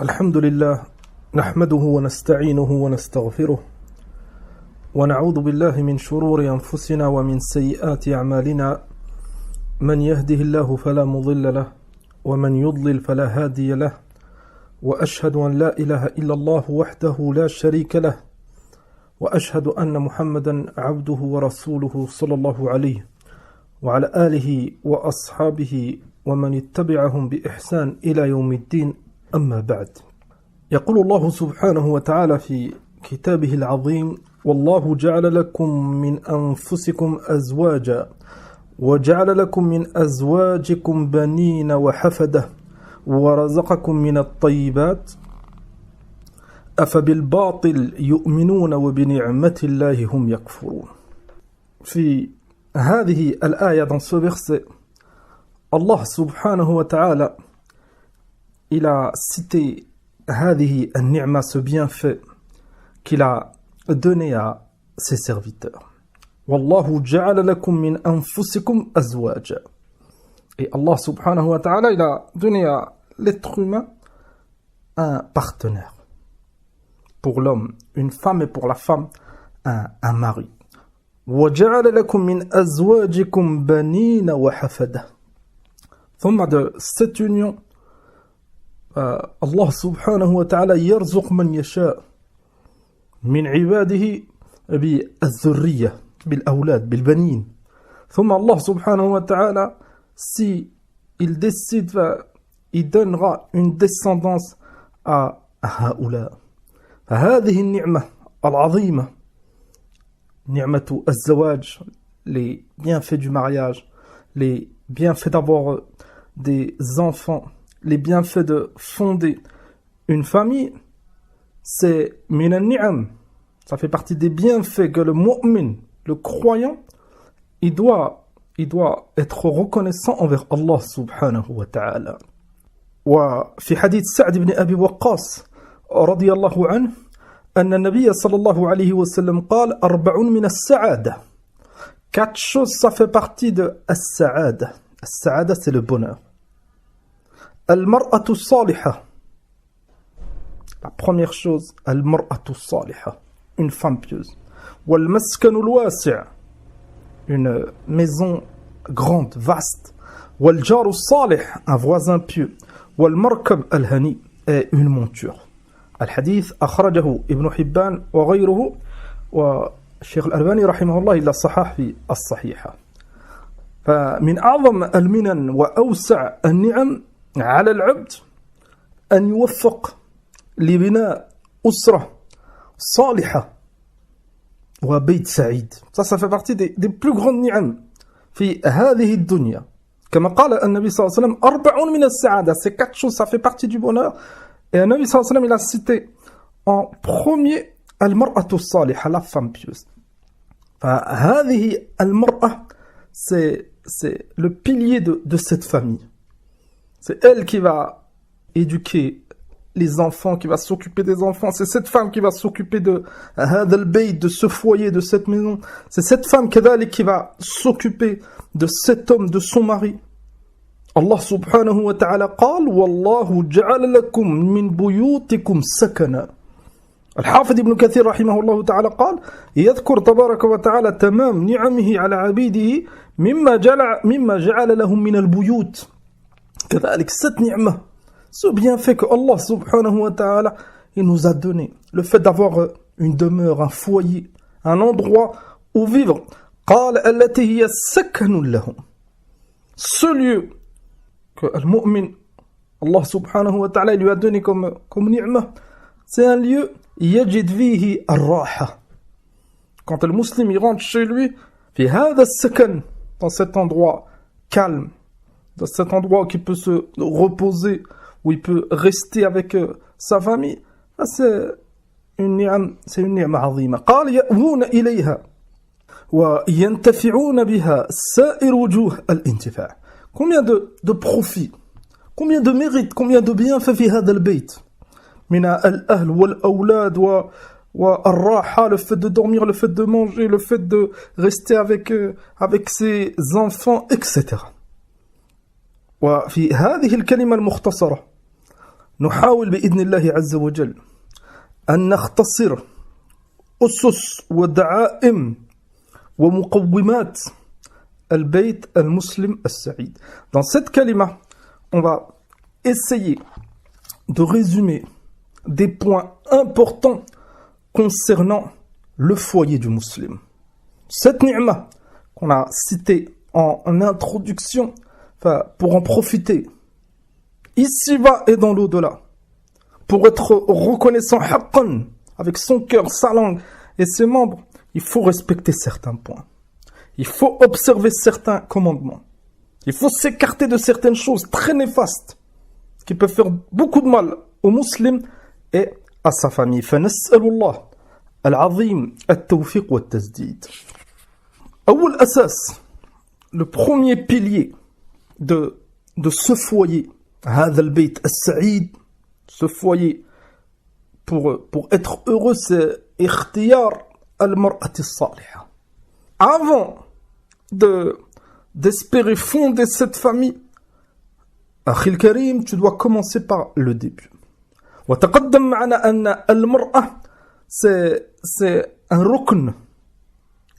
الحمد لله نحمده ونستعينه ونستغفره ونعوذ بالله من شرور أنفسنا ومن سيئات أعمالنا من يهده الله فلا مضل له ومن يضلل فلا هادي له وأشهد أن لا إله إلا الله وحده لا شريك له وأشهد أن محمدا عبده ورسوله صلى الله عليه وعلى آله وأصحابه ومن اتبعهم بإحسان إلى يوم الدين أما بعد. يقول الله سبحانه وتعالى في كتابه العظيم: والله جعل لكم من أنفسكم أزواجا وجعل لكم من أزواجكم بنين وحفدة ورزقكم من الطيبات أفبالباطل يؤمنون وبنعمة الله هم يكفرون. في هذه الآية dans ce verset, Allah subhanahu wa ta'ala il a cité هذه النعمة, ce bienfait qu'il a donné à ses serviteurs. Wallahu ja'ala lakum min anfusikum azwaja. Et Allah subhanahu wa ta'ala il a donné à l'être humain un partenaire. Pour l'homme, une femme, et pour la femme, un mari. وَجَعَلَ لَكُم مِّنْ أَزْوَاجِكُمْ بَنِينَ وَحَفَدَةً. ثم de cette union, Allah subhanahu wa ta'ala يرزق من يشاء من عباده بالذرية, بالأولاد, بالبنين. ثم Allah subhanahu wa ta'ala, si il décide, il donnera une descendance à هؤلاء. فهذه النعمة العظيمة نعمة الزواج, les bienfaits du mariage, les bienfaits d'avoir des enfants, les bienfaits de fonder une famille, c'est min al-ni'am. Ça fait partie des bienfaits que le mu'min, le croyant, il doit être reconnaissant envers Allah subhanahu wa ta'ala. وفي حديث سعد بن أبي وقاص رضي الله عنه أن النبي صلى الله عليه وسلم قال: 4 من السعادة. 4 choses, ça fait partie de السعادة. السعادة, c'est le bonheur. المرأة الصالحة. La première chose, المرأة الصالحة, une femme pieuse. والمسكن الواسع, une maison grande, vaste. والجار الصالح, un voisin pieux. والمركب الهني, et une monture. الحديث أخرجه ابن حبان وغيره, والشيخ الألباني رحمه الله إلا صحح في الصحيحة. فمن أعظم المنن وأوسع النعم على العبد أن يوفق لبناء أسرة صالحة وبيت سعيد. Ça fait partie des plus grandes ni'am في هذه الدنيا. كما قال النبي صلى الله عليه وسلم: 4 من السعادة. Ces 4 choses, ça fait partie du bonheur. Et le Nabi sallallahu alayhi wa sallam, il a cité en premier al-mar'atu salihah, la femme pieuse. هذه المرأة, c'est le pilier de cette famille. C'est elle qui va éduquer les enfants, qui va s'occuper des enfants. C'est cette femme qui va s'occuper de هذا البيت, de ce foyer, de cette maison. C'est cette femme qui va s'occuper de cet homme, de son mari. Allah subhanahu wa ta'ala قال: والله جعل لكم من بيوتكم سكنا. الحافظ ابن كثير رحمه الله تعالى قال: يذكر تبارك وتعالى تمام نعمه على عبيده مما جعل لهم من البيوت. كذلك cette ni'ma, ce bienfait que Allah subhanahu wa ta'ala il nous a donné, le fait d'avoir une demeure, un foyer, un endroit où vivre. قال: التي هي سكن لهم. Ce lieu que le mu'min, Allah subhanahu wa ta'ala lui a donné comme ni'ma, c'est un lieu يجد فيه الراحة. Quand le musulman il rentre chez lui, في هذا السكن, dans cet endroit calme, dans cet endroit où il peut se reposer, où il peut rester avec sa famille, c'est une ni'ma عظيمة. قال: يأوون إليها وينتفعون بها سائر وجوه الانتفاع. Combien de profits, combien de mérites, combien de bienfaits في هذا البيت من الأهل والأولاد والراحة, le fait de dormir, le fait de manger, le fait de rester avec ses enfants, etc. وفي هذه الكلمة المختصرة نحاول بإذن الله عز وجل أن نختصر أسس ودعائم ومقومات البيت المسلم السعيد. Dans cette kalima, on va essayer de résumer des points importants concernant le foyer du musulman. Cette ni'ma qu'on a citée en introduction, pour en profiter ici-bas et dans l'au-delà, pour être reconnaissant haqqan, avec son cœur, sa langue et ses membres, il faut respecter certains points. Il faut observer certains commandements. Il faut s'écarter de certaines choses très néfastes qui peuvent faire beaucoup de mal aux musulmans et à sa famille. فنسأل الله العظيم التوفيق والتسديد. أول أساس, le premier pilier de ce foyer, هذا البيت السعيد, ce foyer pour être heureux, c'est اختيار المرأة الصالحة. Avant d'espérer fonder cette famille, أخي الكريم, tu dois commencer par le début. وتقدم معنا أن المرأة c'est un rukn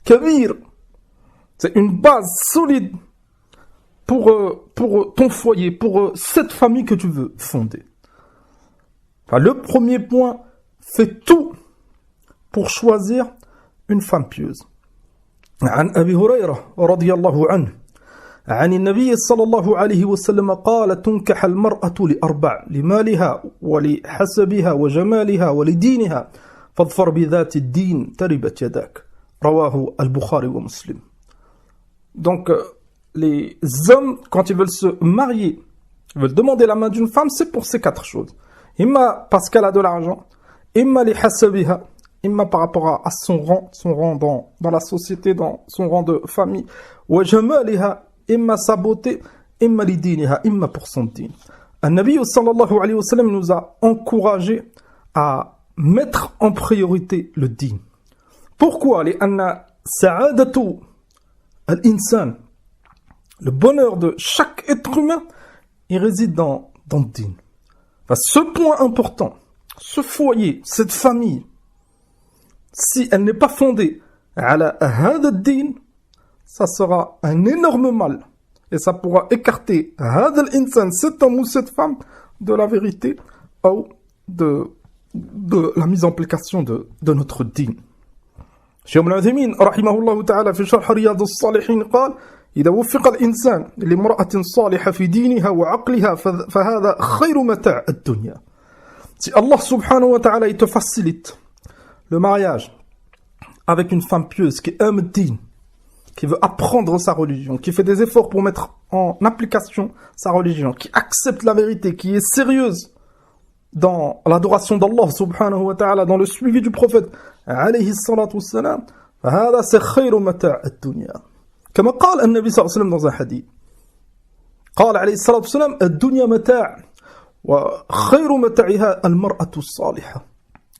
كبير, c'est une base solide pour ton foyer, pour cette famille que tu veux fonder. Enfin, le premier point, fais tout pour choisir une femme pieuse. عن أبي هريرة رضي الله عنه عن النبي صلى الله عليه وسلم قال تنكح المرأة لأربع: لمالها ولحسبها وجمالها ولدينها فاظفر بذات الدين تربت يداك. رواه البخاري ومسلم. Donc les hommes, quand ils veulent se marier, ils veulent demander la main d'une femme, c'est pour ces quatre choses. Imma parce qu'elle a de l'argent, imma li hasabiha, imma par rapport à son rang dans la société, dans son rang de famille, wa jamaliha, imma sa beauté, imma li diniha, imma pour son din. An-Nabi sallallahu alayhi wa sallam nous a encouragé à mettre en priorité le din. Pourquoi? لأن سعادة الإنسان, le bonheur de chaque être humain, il réside dans le din. Enfin, ce point important, ce foyer, cette famille, si elle n'est pas fondée على هذا الدين, ça sera un énorme mal. Et ça pourra écarter هذا الإنسان, cet homme ou cette femme, de la vérité ou de la mise en application de notre din. Cheikh Ibn Uthaymin رحمه الله تعالى في شرح رياض الصالحين قال: إذا وفق الإنسان لامرأة صالحة في دينها وعقلها فهذا خير متاع الدنيا. Si Allah subhanahu wa ta'ala il te facilite le mariage avec une femme pieuse qui aime le din, qui veut apprendre sa religion, qui fait des efforts pour mettre en application sa religion, qui accepte la vérité, qui est sérieuse dans l'adoration d'Allah subhanahu wa ta'ala, dans le suivi du prophète alayhi salatu wassalam, فهذا c'est خير متاع الدنيا. كما قال النبي صلى الله عليه وسلم dans un hadith, قال عليه الصلاة والسلام: الدنيا متاع وخير متاعها المرأة الصالحة.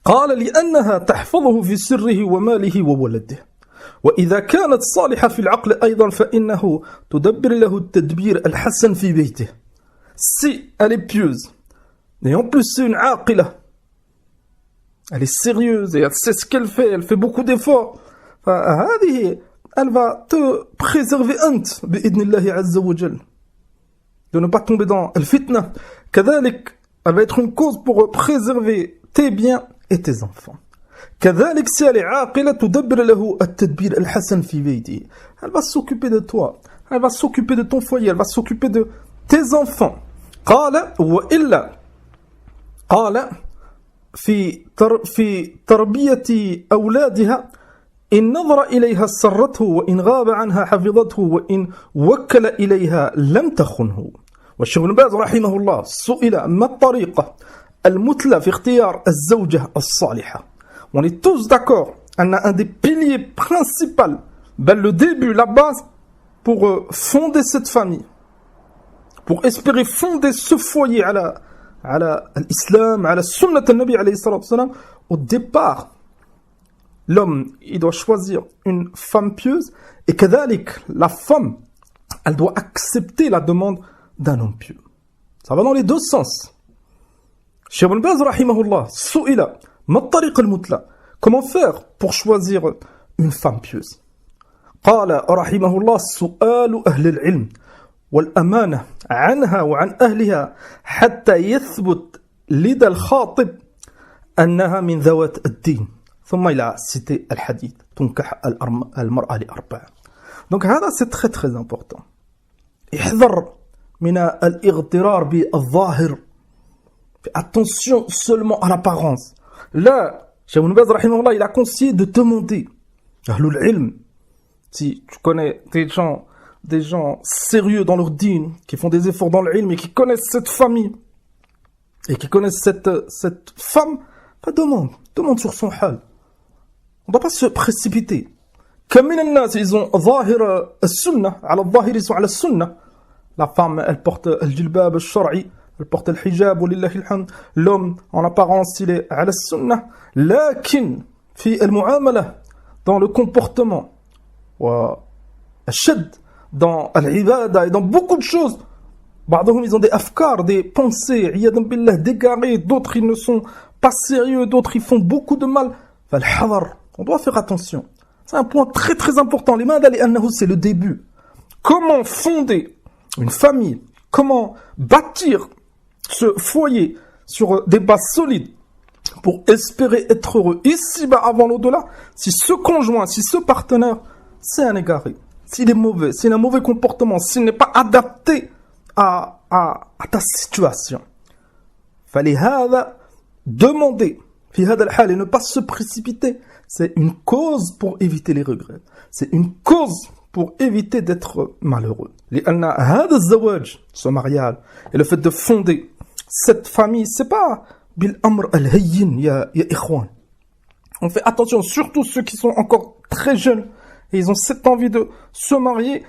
قال: لأنها تحفظه في سره وماله وولده. وإذا كانت صالحة في العقل أيضا فإنه تدبر له التدبير الحسن في بيته. Si elle est pieuse, et en plus c'est une aqila, elle est sérieuse et elle sait ce qu'elle fait beaucoup d'efforts, elle va te préserver بإذن الله عز وجل de ne pas tomber dans le fitna. كذلك, elle va être une cause pour préserver tes biens et tes enfants. كذلك si elle est عاقلة تدبر له التدبير الحسن في بيته. Elle va s'occuper de toi, elle va s'occuper de ton foyer, elle va s'occuper de tes enfants. قال: وإلا قال في تربية أولادها إن نظر إليها سرته وإن غاب عنها حفظته وإن وكل إليها لم تخنه. والشيخ ابن باز رحمه الله سئل: ما الطريقة المثلى في اختيار الزوجة الصالحة. On est tous d'accord, on a un des piliers principaux, le début, la base, pour fonder cette famille, pour espérer fonder ce foyer على l'islam, على سنة النبي عليه الصلاة والسلام. Au départ, l'homme, il doit choisir une femme pieuse, et كذلك, la femme, elle doit accepter la demande d'un homme pieux. Ça va dans les deux sens. Cheikh Ibn Baz rahimahullah su'ila ma at-tariq al-mutla, comment faire pour choisir une femme pieuse? قال رحمه الله سؤال أهل العلم والأمانة عنها وعن أهلها حتى يثبت لدى الخاطب أنها من ذوات الدين. ثم إلى cité الحديث تنكح المرأة لأربعة. Donc هذا c'est très très important. احذر من الاغترار بالظاهر. Fais attention seulement à l'apparence. Là, Cheikh Ibn Baz rahimahullah, il a conseillé de demander Ahlul Ilm. Si tu connais des gens sérieux dans leur dîn, qui font des efforts dans l'ilm et qui connaissent cette famille et qui connaissent cette femme, demande sur son hal. On ne doit pas se précipiter. Comme ils ont zahir al-sunnah, ala zahir ils sont ala sunnah. La femme, elle porte al-jilbab al-shar'i, elle porte al-hijab, walillahi alhamd. L'homme, en apparence, il est ala sunnah. Lakin, fi al-mu'amala, dans le comportement, dans l'ibada et dans beaucoup de choses. Ils ont des afkars, des pensées, dégarées, d'autres ils ne sont pas sérieux, d'autres ils font beaucoup de mal. On doit faire attention. C'est un point très très important. C'est le début. Comment fonder une famille, comment bâtir ce foyer sur des bases solides pour espérer être heureux ici-bas avant l'au-delà, si ce conjoint, si ce partenaire c'est un égaré, s'il est mauvais, s'il a un mauvais comportement, s'il n'est pas adapté à ta situation. Fallait demander, et ne pas se précipiter. C'est une cause pour éviter les regrets. C'est une cause pour éviter d'être malheureux. Ce mariage et le fait de fonder cette famille, c'est pas bil amr al-hayyin ya ikhwan. On fait attention, surtout ceux qui sont encore très jeunes. Et ils ont cette envie de se marier.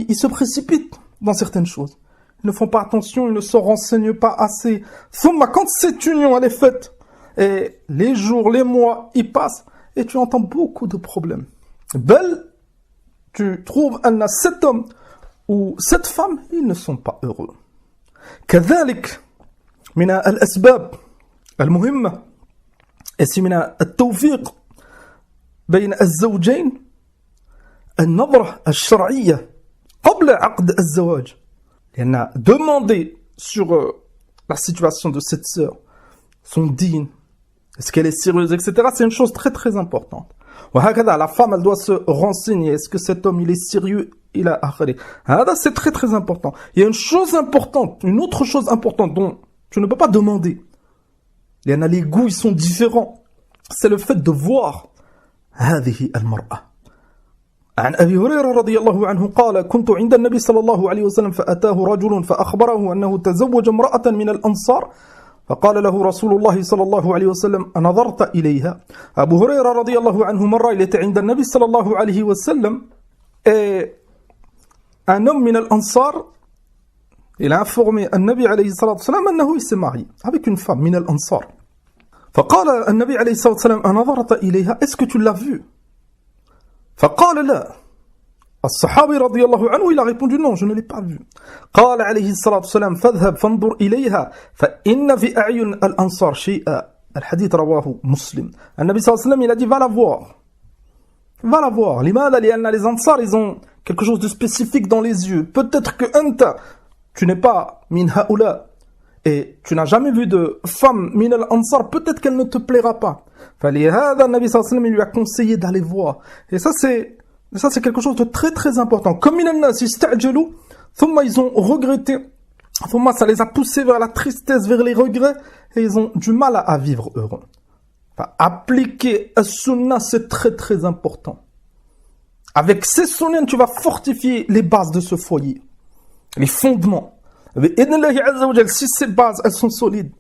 Ils se précipitent dans certaines choses. Ils ne font pas attention, ils ne se renseignent pas assez. Quand cette union elle est faite, et les jours, les mois, ils passent, et tu entends beaucoup de problèmes. Tu trouves cet homme ou cette femme, ils ne sont pas heureux. كذلك من الأسباب المهمة من التوفيق بين الزوجين النظرة الشرعية قبل عقد الزواج. لأن demander sur la situation de cette sœur, son dîn, est-ce qu'elle est sérieuse, etc. C'est une chose très très importante. La femme, elle doit se renseigner. Est-ce que cet homme, il est sérieux? C'est très très important. Il y a une chose importante, une autre chose importante dont tu ne peux pas demander. Les goûts, ils sont différents. C'est le fait de voir هذه المرأة. عن أبي هريرة رضي الله عنه قال كنت عند النبي صلى الله عليه وسلم فأتاه رجل فأخبره أنه تزوج امرأة من الأنصار فقال له رسول الله صلى الله عليه وسلم أنظرت إليها. أبو هريرة رضي الله عنه مرة il était عند النبي صلى الله عليه وسلم et un homme من الأنصار il a informé النبي عليه الصلاة والسلام أنه il s'est marié avec une femme من الأنصار. فقال النبي عليه الصلاة والسلام أنظرت إليها, est-ce que tu l'as vu? فقال لا. الصحابي رضي الله عنه il a répondu non, je ne l'ai pas vu. قال عليه الصلاة والسلام فاذهب فانظر إليها فإن في أعين الأنصار شيئا. الحديث رواه مسلم. النبي صلى الله عليه وسلم il a dit va la voir. Va la voir. لماذا؟ لأن les Ansar ils ont quelque chose de spécifique dans les yeux. Peut-être que tu n'es pas min haoula et tu n'as jamais vu de femme min al-Ansar, peut-être qu'elle ne te plaira pas. فلهذا النبي صلى الله عليه وسلم lui a conseillé d'aller voir. Et ça c'est quelque chose de très très important. Comme min al-nas ista'jalu, thumma ils ont regretté, thumma ça les a poussés vers la tristesse, vers les regrets, et ils ont du mal à vivre heureux. Appliquer as-sunnah, c'est très très important. Avec ces sunnahs, tu vas fortifier les bases de ce foyer, les fondements. Si ces bases, elles sont solides,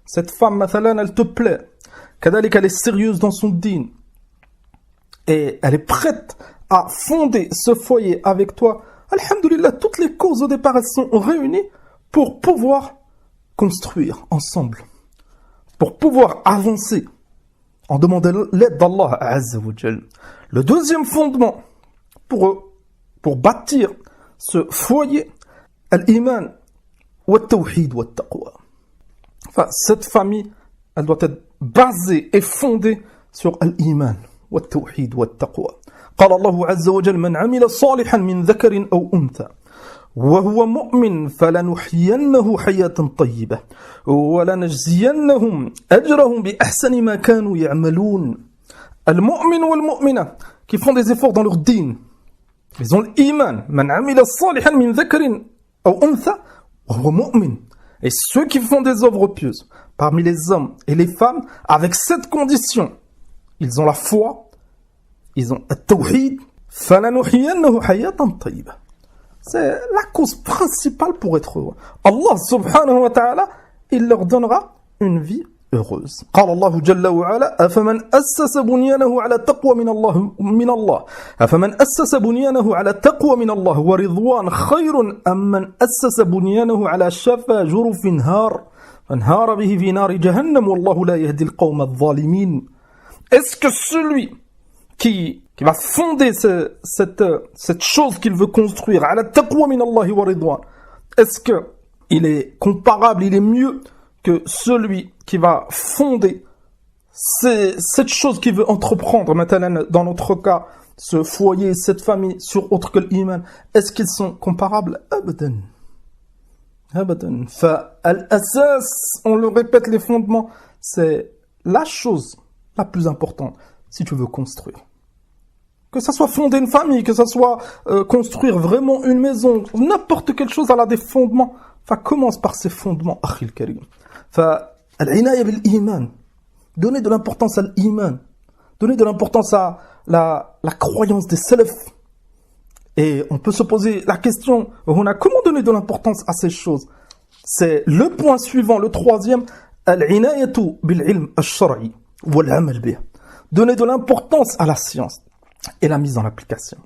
cette femme, mathalan, elle te plaît, kadalik, elle est sérieuse dans son dîn, et elle est prête à fonder ce foyer avec toi, alhamdulillah, toutes les causes au départ, elles sont réunies pour pouvoir construire ensemble, pour pouvoir avancer, en demandant l'aide d'Allah Azza wa Jal. Le deuxième fondement pour bâtir ce foyer, al-iman wa tawhid wa taqwa. Enfin, cette famille, elle doit être basée et fondée sur l'iman, wa tawhid, wa taqwa. قال الله عز وجل من عمل صالحا من ذكر أو أنثى وهو مؤمن فلنحيينه حياة طيبة ولنجزينهم أجرهم بأحسن ما كانوا يعملون. المؤمن والمؤمنة qui font des efforts dans leur dîn, ils ont l'iman. من عمل صالحا من ذكر أو أنثى وهو مؤمن. Et ceux qui font des œuvres pieuses parmi les hommes et les femmes, avec cette condition, ils ont la foi, ils ont le tawhid, فَلَنُحْيِيَنَّهُ حَيَاةً طَيِّبَةً. C'est la cause principale pour être heureux. Allah subhanahu wa ta'ala, il leur donnera une vie heureuse. قال الله جل وعلا أفمن أسس بنيانه على تقوى من الله أفمن أسس بنيانه على تقوى من الله ورضوان خير أم من أسس بنيانه على شفا جرف فانهار به في نار جهنم والله لا يهدي القوم الظالمين. Est-ce que celui qui va fonder cette chose qu'il veut construire, على تقوى من الله ورضوان, est-ce que il est comparable, il est mieux que celui qui va fonder cette chose qu'il veut entreprendre, maintenant dans notre cas, ce foyer, cette famille, sur autre que l'iman, est-ce qu'ils sont comparables? Abadan. Abadan. Al-asas, on le répète, les fondements, c'est la chose la plus importante si tu veux construire. Que ça soit fonder une famille, que ça soit construire vraiment une maison, n'importe quelle chose, elle a des fondements. Enfin, commence par ces fondements, akhil karim. Al-inaya bil-iman. Donner de l'importance à l'iman. Donner de l'importance à la croyance des salaf. Et on peut se poser la question, comment donner de l'importance à ces choses? C'est le point suivant, le troisième. Al-inayatu bil-ilm al-shar'i wal-amal bih. Donner de l'importance à la science et la mise en application.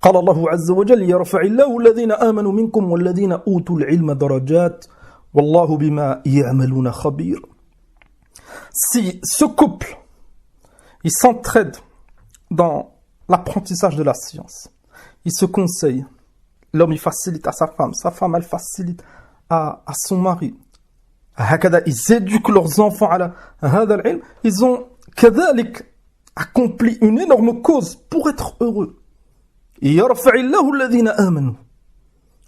قال الله عز وجل يرفع الله الذين آمنوا منكم والذين أوتوا العلم درجات والله بما يعملون خبير. Si ce couple, il s'entraide dans l'apprentissage de la science, il se conseille, l'homme il facilite à sa femme elle facilite à son mari, هكذا ils éduquent leurs enfants على هذا العلم, ils ont كذلك accompli une énorme cause pour être heureux. يرفع الله الذين آمنوا.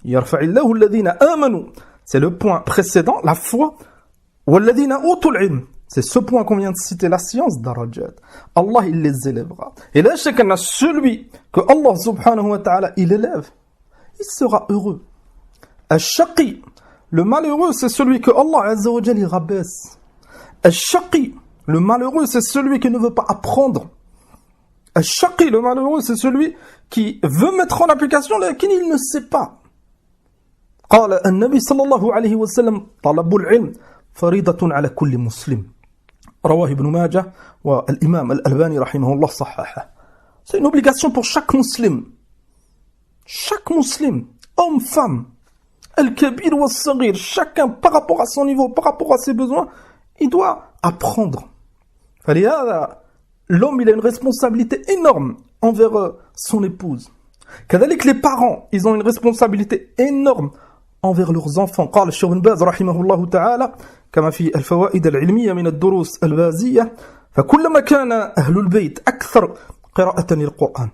يرفع الله الذين آمنوا. C'est le point précédent, la foi. والذين أوتوا العلم. C'est ce point qu'on vient de citer, la science, darajat. Allah, il les élèvera. Et là, chacun a celui que Allah subhanahu wa ta'ala, il élève, il sera heureux. Al-shaqi, le malheureux, c'est celui que Allah azza wa jalla, il rabaisse. Al-shaqi, le malheureux, c'est celui qui ne veut pas apprendre. Al-shaqi, le malheureux, c'est celui qui veut mettre en application, mais qui il ne sait pas. قال النبي صلى الله عليه وسلم طلب العلم فريضة على كل مسلم. رواه ابن ماجه والإمام الألباني رحمه الله صححه. C'est une obligation pour chaque musulman. Chaque musulman, homme, femme, al-kabir wa al-saghir, chacun par rapport à son niveau, par rapport à ses besoins, il doit apprendre. فلهذا l'homme, il a une responsabilité énorme envers son épouse. كذلك les parents, ils ont une responsabilité énorme envers leurs enfants. قال الشيخ بن باز رحمه الله تعالى كما في الفوائد العلمية من الدروس البازية فكلما كان أهل البيت أكثر قراءة للقرآن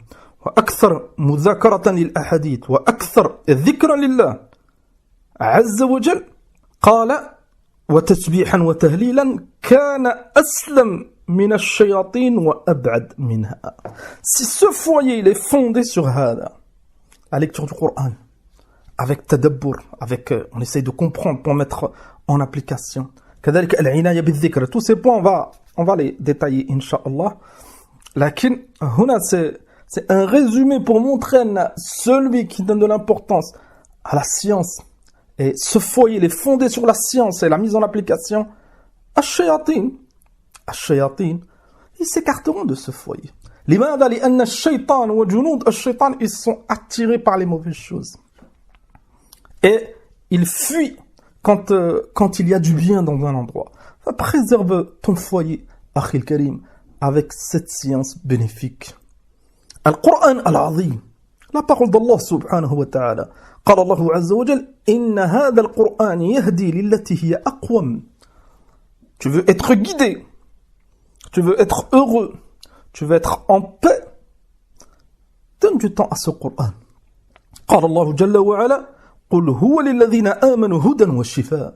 وأكثر مذاكرة للأحاديث وأكثر ذكرا لله عز وجل قال وتسبيحا وتهليلا كان أسلم من الشياطين وأبعد منها. Si ce foyer il est fondé sur هذا, la lecture du Coran, avec tadabbur, avec on essaye de comprendre pour mettre en application. كذلك العناية بالذكر. Tous ces points on va les détailler incha'Allah. لكن هنا c'est un résumé pour montrer celui qui donne de l'importance à la science. Et ce foyer il est fondé sur la science et la mise en application. الشياطين ils s'écarteront de ce foyer. لماذا؟ لأن الشيطان وجنود الشيطان ils sont attirés par les mauvaises choses. Et ils fuient quand il y a du bien dans un endroit. Préserve ton foyer, Akhil Karim, avec cette science bénéfique. Al-Qur'an al-Azim, la parole d'Allah subhanahu wa ta'ala. قال الله عز وجل إن هذا القرآن يهدي للتي هي أقوم tu veux être guidé, tu veux être heureux, tu veux être en paix, donne du temps à ce Coran. قال الله جل وعلا قل هو للذين آمنوا هدى وشفاء.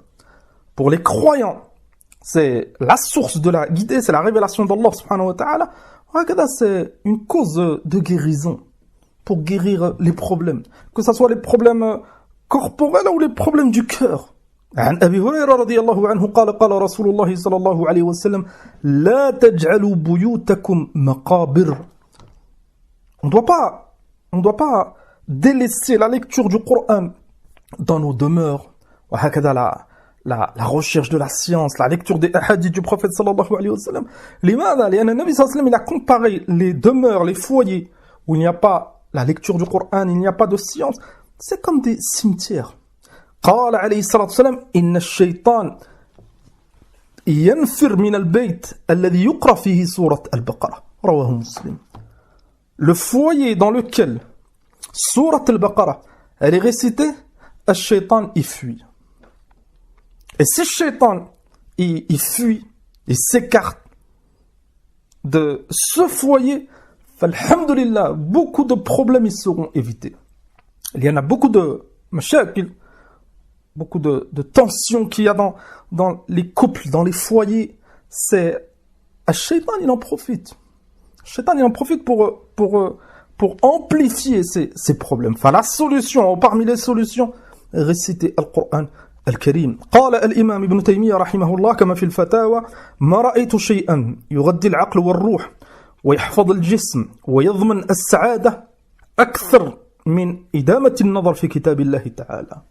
Pour les croyants, c'est la source de la guidée, c'est la révélation d'Allah subhanahu wa ta'ala. C'est une cause de guérison pour guérir les problèmes, que ce soit les problèmes corporels ou les problèmes du cœur. عن أبي هريرة رضي الله عنه قال قال رسول الله صلى الله عليه وسلم لا تجعلوا بيوتكم مقابر. On doit pas délaisser la lecture du Coran dans nos demeures. وهكذا la recherche de la science, la lecture des hadiths du prophète sallallahu alayhi wa sallam. لماذا؟ لأن النبي صلى الله عليه وسلم il a comparé les demeures, les foyers où il n'y a pas la lecture du Coran, il n'y a pas de science, c'est comme des cimetières. قال عليه الصلاة والسلام إن الشيطان ينفر من البيت الذي يقرأ فيه سورة البقرة رواه مسلم. Le foyer dans lequel Surat al-Baqarah elle est récitée, le shaitan y fuit. Et si le shaitan il fuit, il s'écarte de ce foyer, alhamdulillah, beaucoup de problèmes ils seront évités. Il y en a beaucoup de mashakil, beaucoup de tensions qu'il y a dans les couples, dans les foyers. C'est le shaitan il en profite. Le shaitan il en profite pour amplifier ces problèmes. Enfin, la solution, ou parmi les solutions, réciter le Coran الكريم. قال الإمام ابن تيمية رحمه الله كما في الفتاوى ما رأيت شيئا يغذي العقل والروح ويحفظ الجسم ويضمن السعادة أكثر من إدامة النظر في كتاب الله تعالى.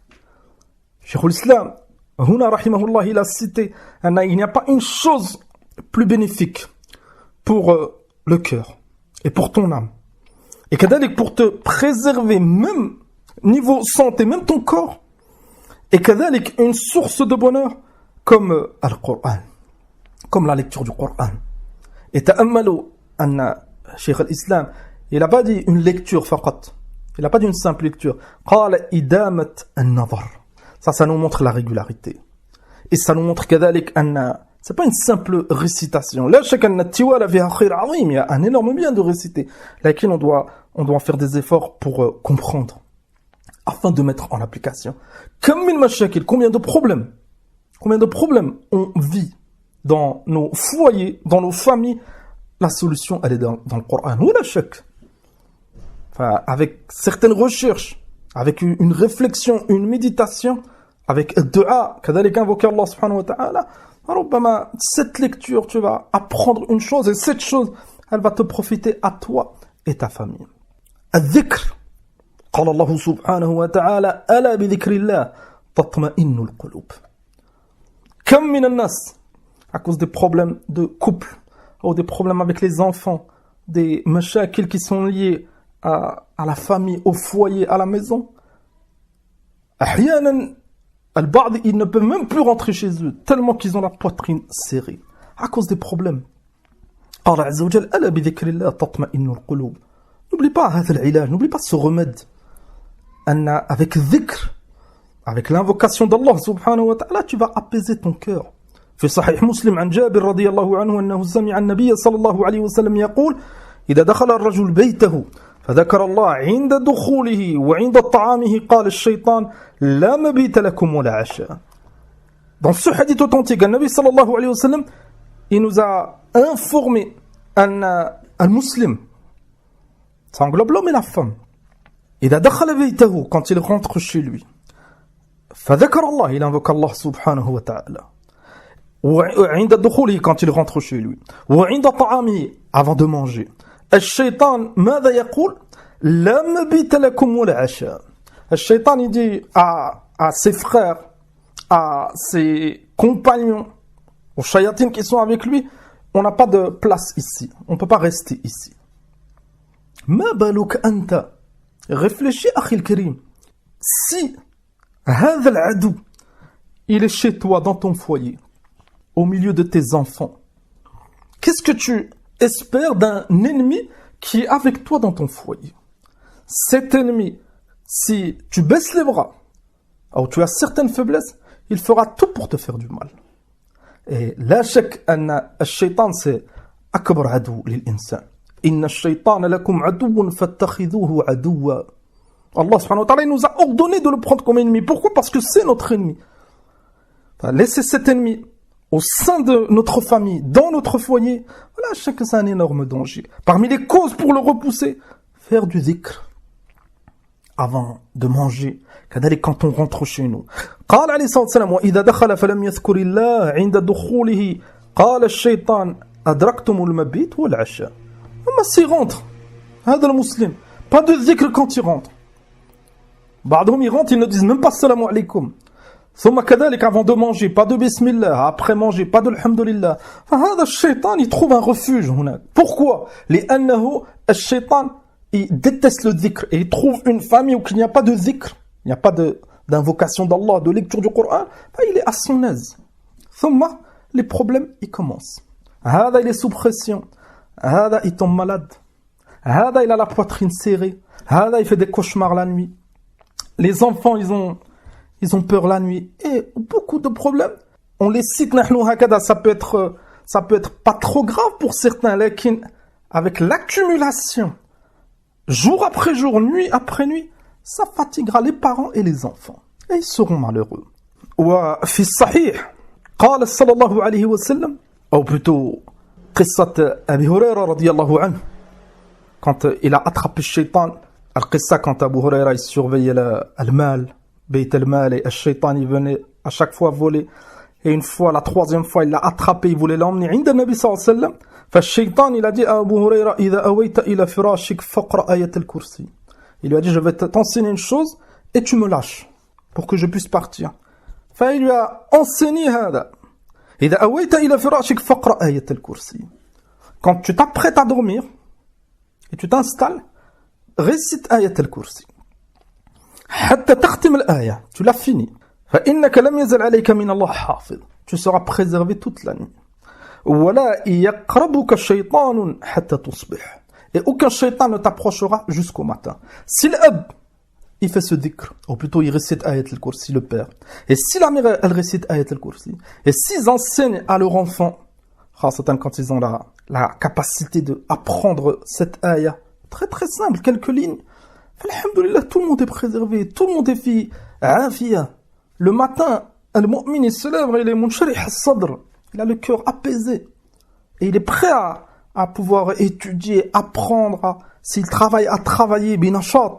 شيخ الإسلام هنا رحمه الله il a cité il n'y a pas une chose plus bénéfique pour le cœur et pour ton âme et كذلك pour te préserver même niveau santé, même ton corps, et كذلك une source de bonheur comme le Coran, comme la lecture du Coran. Et تأملوا أن شيخ الإسلام il n'a pas dit une lecture فقط, il n'a pas dit une simple lecture. قال إدامة النظر. Ça nous montre la régularité. Et ça nous montre كذلك أن c'est pas une simple récitation. Là, chacun n'a tiwala fiha khayr azim, il y a un énorme bien de réciter. Laquelle on doit faire des efforts pour comprendre, afin de mettre en application. Comme min mashakil, combien de problèmes on vit dans nos foyers, dans nos familles. La solution, elle est dans le Coran. Ou la chak. Enfin, avec certaines recherches, avec une réflexion, une méditation, avec un dua, كذلك invoquer Allah subhanahu wa ta'ala. ربما cette lecture, tu vas apprendre une chose, et cette chose, elle va te profiter à toi et ta famille. الذكر. قال الله سبحانه وتعالى ألا بذكر الله تطمئن القلوب. كم من الناس à cause des problèmes de couple ou des problèmes avec les enfants, des mashakil qui sont liés à la famille, au foyer, à la maison. أحيانا البعض ils ne peuvent même plus rentrer chez eux tellement qu'ils ont la poitrine serrée à cause des problèmes. قال عز وجل ألا بذكر الله تطمئن القلوب. N'oublie pas هذا العلاج, n'oublie pas ce remède. Avec dhikr, avec l'invocation d'Allah subhanahu wa ta'ala, tu vas apaiser ton cœur. في صحيح مسلم عن جابر رضي الله عنه أنه سمع النبي صلى الله عليه وسلم يقول إذا دخل الرجل بيته فذكر الله عند دخوله وعند طعامه قال الشيطان لا مبيت لكم ولا عشاء. Dans ce hadith authentique, le Nabi sallallahu alayhi wa sallam, il nous a informé un musulman, ça englobe l'homme et la femme, إذا دخل بيته, quand il rentre chez lui, فذكر الله, il invoque Allah subhanahu wa ta'ala, وعند دخوله, quand il rentre chez lui, وعند طعامه, avant de manger, الشيطان ماذا يقول لا مبيت لكم ولا عشاء. الشيطان il dit à ses frères, à ses compagnons, aux shayatines qui sont avec lui, on n'a pas de place ici, on ne peut pas rester ici. ما بالك أنت. Réfléchis, أخي الكريم. Si هذا العدو il est chez toi, dans ton foyer, au milieu de tes enfants, qu'est-ce que tu espères d'un ennemi qui est avec toi dans ton foyer? Cet ennemi, si tu baisses les bras, ou tu as certaines faiblesses, il fera tout pour te faire du mal. Et لا شك أن الشيطان c'est أكبر عدو للإنسان. إن الشيطان لكم عدو فاتخذوه عدوا. Allah subhanahu wa ta'ala nous a ordonné de le prendre comme ennemi. Pourquoi? Parce que c'est notre ennemi. Enfin, laisser cet ennemi au sein de notre famille, dans notre foyer, voilà, chacun c'est un énorme danger. Parmi les causes pour le repousser, faire du dhikr avant de manger, quand on rentre chez nous. قال عليه الصلاة والسلام وإذا دخل فلم يذكر الله عند دخوله قال الشيطان أدركتم المبيت والعشاء. أما s'il rentre, هذا المسلم, pas de dhikr quand il rentre. بعضهم ils rentrent, ils ne disent même pas salam alaykoum. ثم كذلك avant de manger, pas de bismillah, après manger, pas de alhamdulillah. فهذا الشيطان il trouve un refuge هناك. Pourquoi? لأنه الشيطان il déteste le dhikr et il trouve une famille où il n'y a pas de dhikr, il n'y a pas d'invocation d'Allah, de lecture du Coran, il est à son aise. ثم les problèmes ils commencent. هذا il est sous pression, هذا il tombe malade, هذا il a la poitrine serrée, هذا il fait des cauchemars la nuit. Les enfants ils ont peur la nuit et beaucoup de problèmes. On les cite ça peut être pas trop grave pour certains, mais avec l'accumulation jour après jour, nuit après nuit, ça fatiguera les parents et les enfants. Et ils seront malheureux. وفي الصحيح قال صلى الله عليه وسلم ou plutôt قصة أبي هريرة رضي الله عنه quand il a attrapé le shaitan. Al-Qissa quand Abu Huraira il surveillait le mal, Bayt al-Mal, et le shaitan il venait à chaque fois voler. Et une fois, la troisième fois, il l'a attrapé, il voulait l'emmener. عند النبي صلى الله عليه وسلم فالشيطان il a dit à Abu Huraira إذا أويت إلى فراشك فقرأ آية الكرسي. Il lui a dit je vais t'enseigner une chose et tu me lâches pour que je puisse partir. فil lui a enseigné هذا إذا أويت إلى فراشك فقرأ آية الكرسي. Quand tu t'apprêtes à dormir et tu t'installes, récite آية الكرسي حتى تختم الآية. Tu l'as fini. فإنك لم يزل عليك من الله حافظ. Tu seras préservé toute la nuit. ولا يقربك الشيطان حتى تصبح. Et aucun shaitan ne t'approchera jusqu'au matin. Si l'ab, il fait ce dhikr, ou plutôt il récite Ayat al-Kursi, le père, et si la mère, elle récite Ayat al-Kursi, et s'ils enseignent à leur enfant, quand ils ont la capacité d'apprendre cette ayah, très très simple, quelques lignes, alhamdoulilah, tout le monde est préservé, tout le monde est fait afia. Le matin, al-mu'min, il se lève, il est munsharih al-sadr, il a le cœur apaisé, et il est prêt à pouvoir étudier, apprendre, s'il travaille, à travailler, binachat.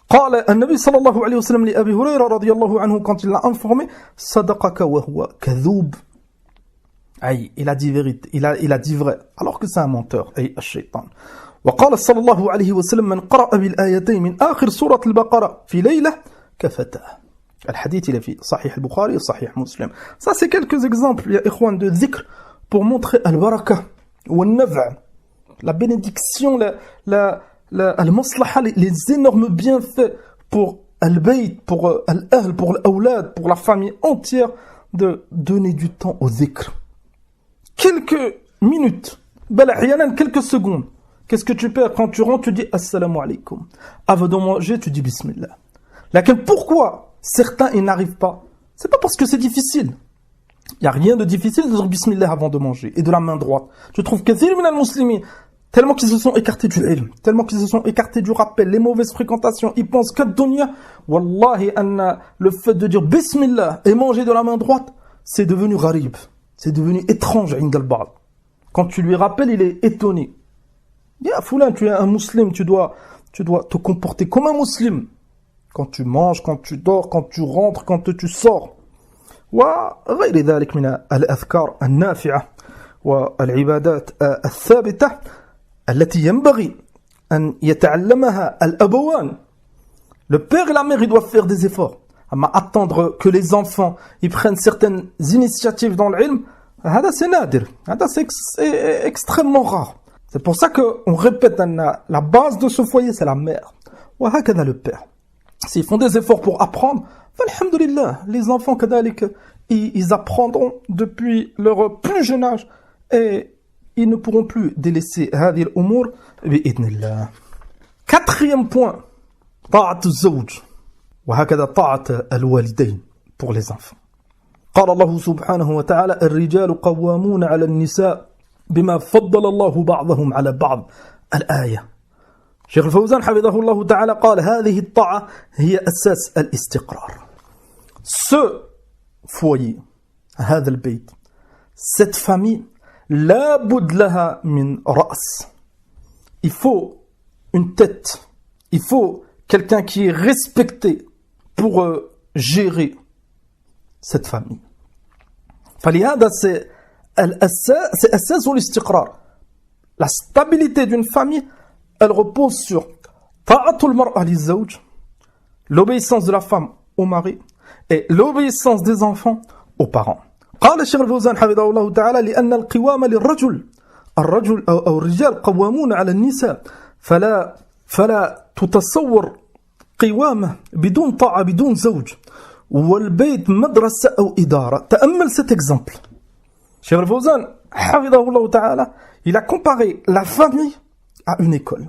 قال النبي صلى الله عليه وسلم لأبي هريرة رضي الله عنه quand il l'a informé صدقك وهو كذوب. أي il a dit vérité, il a dit vrai alors que c'est un menteur. أي الشيطان. وقال صلى الله عليه وسلم من قرأ بالآيتين من آخر سورة البقرة في ليلة كفتاه. الحديث il est في صحيح البخاري صحيح مسلم. Ça c'est quelques exemples يا إخوان de dhikr pour montrer al-baraka والنفع, la bénédiction, al-maslaha, les énormes bienfaits pour al-bayt, pour al-ahl, pour l'awlad, pour la famille entière, de donner du temps au dhikr. Quelques minutes, quelques secondes. Qu'est-ce que tu perds quand tu rentres, tu dis assalamu alaikum. Avant de manger, tu dis bismillah. Laquelle, pourquoi certains ils n'arrivent pas? C'est pas parce que c'est difficile. Il n'y a rien de difficile de dire bismillah avant de manger, et de la main droite. Je trouve que tellement qu'ils se sont écartés du ilm, tellement qu'ils se sont écartés du rappel, les mauvaises fréquentations, ils pensent qu'à dunya, wallahi, le fait de dire bismillah et manger de la main droite, c'est devenu gharib, c'est devenu étrange, quand tu lui rappelles, il est étonné. Ya Foulan, tu es un musulman, tu dois te comporter comme un musulman. Quand tu manges, quand tu dors, quand tu rentres, quand tu sors. وغير ذلك من الأذكار النافعة والعبادات الثابتة التي ينبغي أن يتعلمها الأبوان. Le père et la mère, ils doivent faire des efforts. Mais attendre que les enfants ils prennent certaines initiatives dans l'ilm, c'est nadir, c'est extrêmement rare. C'est pour ça qu'on répète, la base de ce foyer, c'est la mère. وهكذا le père. S'ils font des efforts pour apprendre, alhamdulillah, les enfants, ils apprendront depuis leur plus jeune âge et ils ne pourront plus délaisser هذه الأمور بإذن الله. Quatrième point, طاعة الزوج وهكذا طاعة الوالدين pour les enfants. قال الله سبحانه وتعالى الرجال قوامون على النساء بما فضل الله بعضهم على بعض الآية. شيخ الفوزان حفظه الله تعالى قال هذه الطاعة هي أساس الاستقرار. Ce foyer, هذا البيت, cette famille, لا بد لها من رأس. Il faut une tête, il faut quelqu'un qui est respecté pour gérer cette famille. فلهذا c'est أساس الاستقرار. La stabilité d'une famille, elle repose sur طاعة المرأة للزوج, l'obéissance de la femme au mari et l'obéissance des enfants aux parents. قال الشيخ الفوزان حفظه الله تعالى لأن القوام للرجل الرجل أو الرجال قوامون على النساء فلا تتصور قوامة بدون طاعة بدون زوج والبيت مدرسة أو إدارة. تأمل cet exemple. Cheikh Al-Fawzan حفظه الله تعالى il a comparé la famille à une école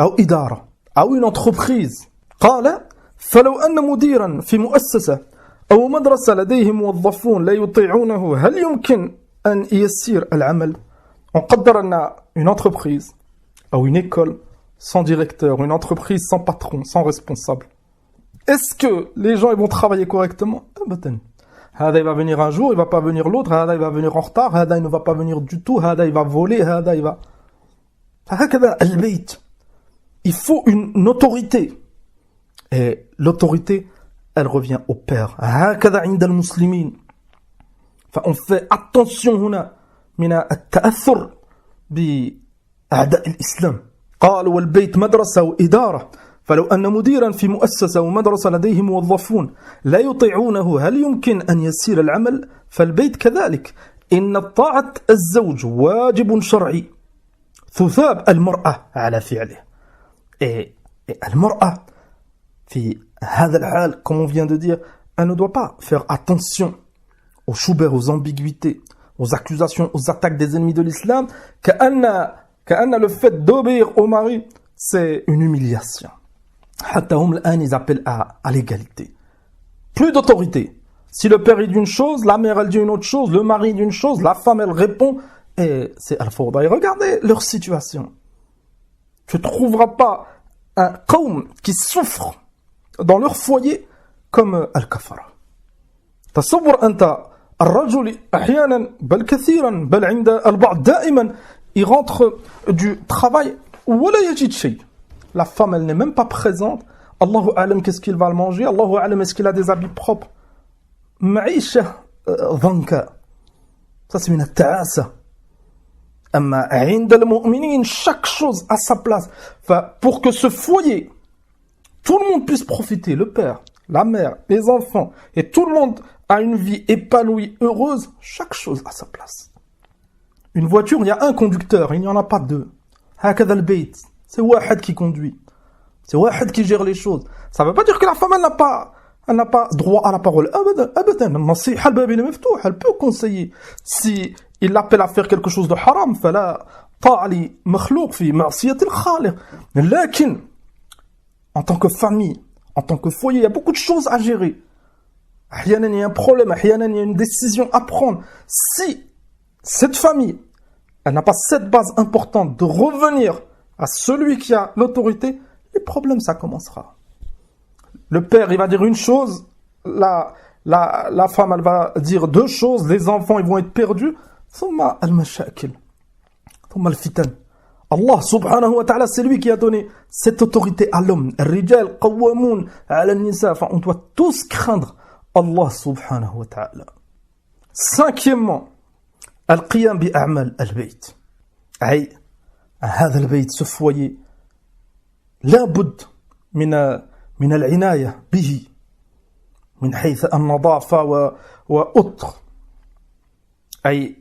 أو إدارة أو une entreprise. قال فلو أن مديرا في مؤسسة أو مدرسة لديه موظفون لا يطيعونه هل يمكن أن يسير العمل؟ On قدر أن une entreprise أو une école sans directeur, une entreprise sans patron, sans responsable. Est-ce que les gens ils vont travailler correctement? هذا il va venir un jour, il va pas venir l'autre, هذا il va venir en retard, هذا il ne va pas venir du tout, هذا il va voler, هذا il va... هكذا البيت. Il faut une autorité. Et l'autorité, elle revient au père. هكذا عند المسلمين. فon fait attention هنا من التأثر بأعداء الإسلام. قال والبيت مدرسة وإدارة فلو أن مديرا في مؤسسة ومدرسة لديه موظفون لا يطيعونه هل يمكن أن يسير العمل؟ فالبيت كذلك إن طاعة الزوج واجب شرعي تثاب المرأة على فعله. Et المرأة في هذا الحال comme on vient de dire elle ne doit pas faire attention aux choubers, aux ambiguïtés, aux accusations, aux attaques des ennemis de l'islam كأن le fait d'obéir au mari c'est une humiliation. حتى هم الآن ils appellent à l'égalité. Plus d'autorité. Si le père dit une chose, la mère elle dit une autre chose, le mari dit une chose, la femme elle répond et c'est al-fawda. Et regardez leur situation. Tu ne trouveras pas un qawm qui souffre dans leur foyer comme al-kafara. تصور أنت الرجل أحيانا بل كثيرا بل عند البعض دائما il rentre du travail ولا يجد شيء. La femme elle n'est même pas présente. Allahu a'lam qu'est-ce qu'il va manger, Allahu a'lam est-ce qu'il a des habits propres. معيشة ضنكا. Ça c'est une ta'asa. أما عند المؤمنين chaque chose à sa place. Pour que ce foyer tout le monde puisse profiter, le père, la mère, les enfants, et tout le monde a une vie épanouie, heureuse, chaque chose à sa place. Une voiture, il y a un conducteur, il n'y en a pas deux. هكذا البيت, c'est واحد qui conduit. C'est واحد qui gère les choses. Ça ne veut pas dire que la femme, elle n'a pas droit à la parole. أبدا, النصيحة الباب مفتوح, elle peut conseiller. Si il l'appelle à faire quelque chose de haram, فلا طاعة لمخلوق في معصية الخالق. لكن en tant que famille, en tant que foyer, il y a beaucoup de choses à gérer. أحيانا il y a un problème, أحيانا il y a une décision à prendre. Si cette famille, elle n'a pas cette base importante de revenir à celui qui a l'autorité, les problèmes ça commencera. Le père il va dire une chose, la femme elle va dire deux choses, les enfants ils vont être perdus. ثم المشاكل, ثم الفتن. Allah subhanahu wa ta'ala, c'est lui qui a donné cette autorité à l'homme. الرجال قوامون على النساء. Enfin, on doit tous craindre Allah subhanahu wa ta'ala. Cinquièmement, القيام بأعمال البيت. أي هذا البيت, ce foyer, لابد من العناية به من حيث النظافة وأطر. أي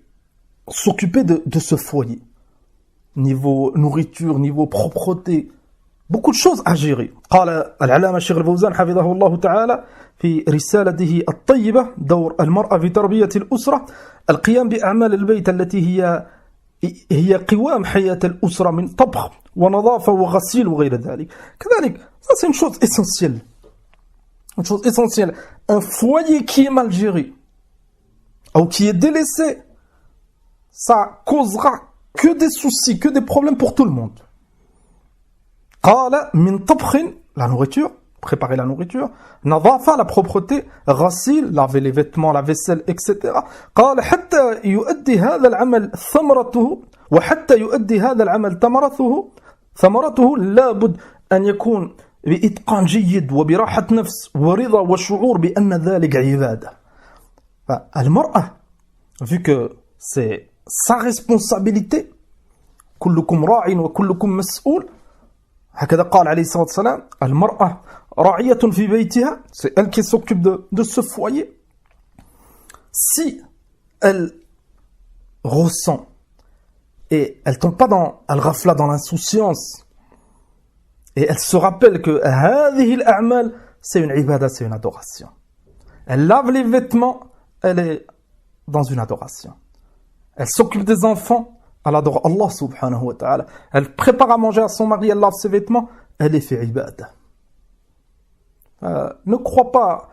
s'occuper de ce foyer. Niveau nourriture, niveau propreté, beaucoup de choses à gérer. قال العلامة الشيخ الفوزان حفظه الله تعالى في رسالته الطيبة دور المرأة في تربية الأسرة القيام بأعمال البيت التي هي قوام حياة الأسرة من طبخ ونظافة وغسيل وغير ذلك. كذلك ça c'est une chose essentielle. une chose essentielle, un foyer qui est mal géré, ou qui est délaissé, ça causera que des soucis, que des problèmes pour tout le monde. Qala min tabkhin, la nourriture, préparer la nourriture, nadafa, la propreté, ghasil, laver les vêtements, la vaisselle, etc. قال حتى يؤدي هذا العمل ثمرته وحتى يؤدي هذا العمل ثمرته لابد أن يكون بإتقان جيد وبراحة نفس ورضا وشعور بأن ذلك عبادة. المرأة, vu que c'est sa responsabilité, كلكم راع وكلكم مسؤول, هكذا قال عليه الصلاة والسلام, المرأة راعية في بيتها, c'est elle qui s'occupe de ce foyer. Si elle ressent et elle tombe pas dans al-ghafla, dans l'insouciance, et elle se rappelle que هذه الأعمال c'est une ibada, c'est une adoration. Elle lave les vêtements, elle est dans une adoration. Elle s'occupe des enfants, elle adore Allah subhanahu wa ta'ala. Elle prépare à manger à son mari, elle lave ses vêtements, elle est fait ibada. Ne crois pas,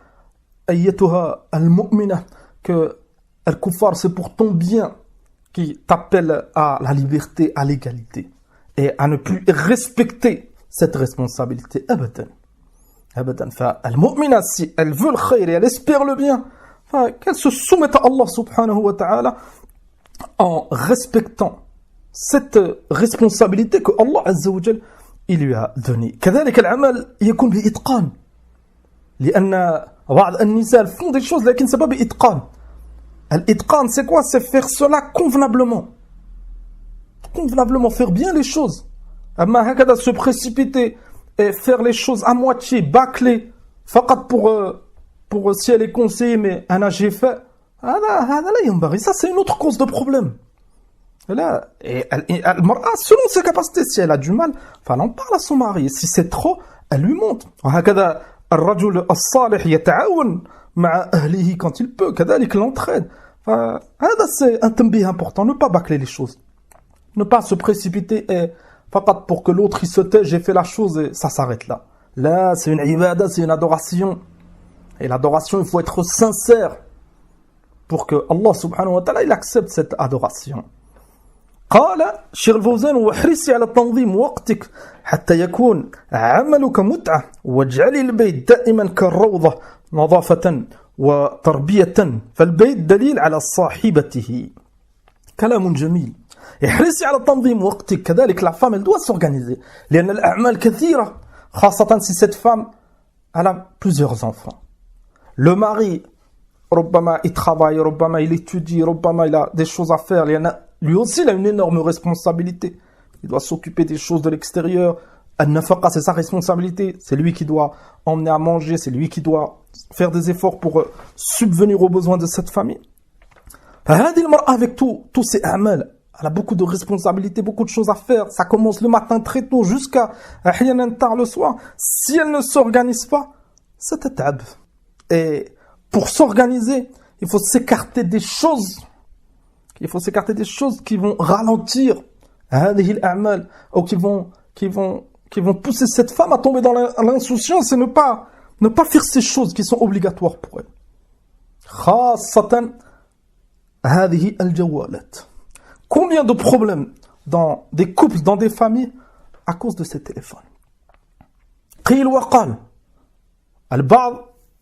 ayyatuha al-mu'mina, que al-kuffar c'est pour ton bien qui t'appelle à la liberté, à l'égalité et à ne plus respecter cette responsabilité. Abadan. Abadan. Al-mu'mina, si elle veut le khayr et elle espère le bien, qu'elle se soumette à Allah subhanahu wa ta'ala en respectant cette responsabilité que Allah azza wa jal il lui a donnée. كذلك العمل يكون بإتقان. لأن بعض النساء font des choses لكن c'est pas بإتقان. L'itqan, c'est quoi? C'est faire cela convenablement. Convenablement, faire bien les choses. Amma hakada, se précipiter et faire les choses à moitié, bâcler, faqat pour si elle est conseillée, mais j'ai fait. Ça, c'est une autre cause de problème. Là, et selon ses capacités, si elle a du mal, elle en parle à son mari. Si c'est trop, elle lui montre. Hakada, الرجل الصالح يتعاون مع أهله quand il peut, كذلك l'entraide. هذا c'est un tanbih important, ne pas bâcler les choses, ne pas se précipiter et faqat pour que l'autre il se tait, j'ai fait la chose et ça s'arrête là. Là, c'est une ibada, c'est une adoration. Et l'adoration, il faut être sincère pour que Allah subhanahu wa ta'ala il accepte cette adoration. قال الشيخ الفوزان واحرصي على تنظيم وقتك حتى يكون عملك متعة واجعلي البيت دائما كالروضة نظافة وتربية فالبيت دليل على صاحبته. كلام جميل. احرصي على تنظيم وقتك. كذلك la femme elle doit s'organiser لأن الأعمال كثيرة خاصة si cette femme elle a plusieurs enfants. Le mari ربما il travaille, ربما il étudie, ربما il a des choses à faire. Lui aussi, il a une énorme responsabilité. Il doit s'occuper des choses de l'extérieur. Al-nafaqa, c'est sa responsabilité. C'est lui qui doit emmener à manger. C'est lui qui doit faire des efforts pour subvenir aux besoins de cette famille. Avec tous ces amal, elle a beaucoup de responsabilités, beaucoup de choses à faire. Ça commence le matin très tôt jusqu'à tard le soir. Si elle ne s'organise pas, c'est tatab. Et pour s'organiser, il faut s'écarter des choses. Il faut s'écarter des choses qui vont ralentir ou qui vont pousser cette femme à tomber dans l'insouciance et ne pas faire ces choses qui sont obligatoires pour elle. خاصة هذه الجوالات. Combien de problèmes dans des couples, dans des familles à cause de ces téléphones. قيل وقال. البعض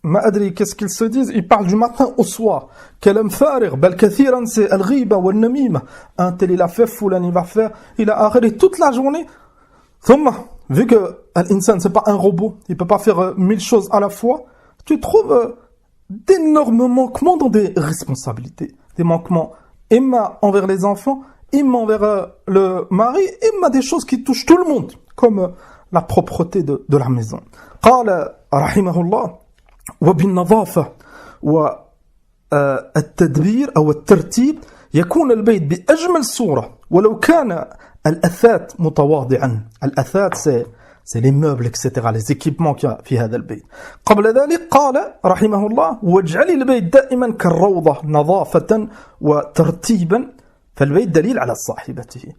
ما أدري qu'est-ce qu'ils se disent, ils parlent du matin au soir. كلام فارغ بل كثيرا c'est الغيبة والنميمة. Un tel il a fait, foulan il va faire, il a arrêté toute la journée. ثم vu que l'insan c'est pas un robot, il peut pas faire 1000 choses à la fois, tu trouves d'énormes manquements dans des responsabilités, des manquements imma envers les enfants, imma envers le mari, imma des choses qui touchent tout le monde, comme la propreté de la maison. قال رحمه الله وبالنظافة والتدبير أو الترتيب يكون البيت بأجمل صورة ولو كان الأثاث متواضعا. الأثاث c'est les meubles etc., les équipements qu'il y a في هذا البيت. قبل ذلك قال رحمه الله واجعلي البيت دائما كالروضة نظافة وترتيبا فالبيت دليل على صاحبته.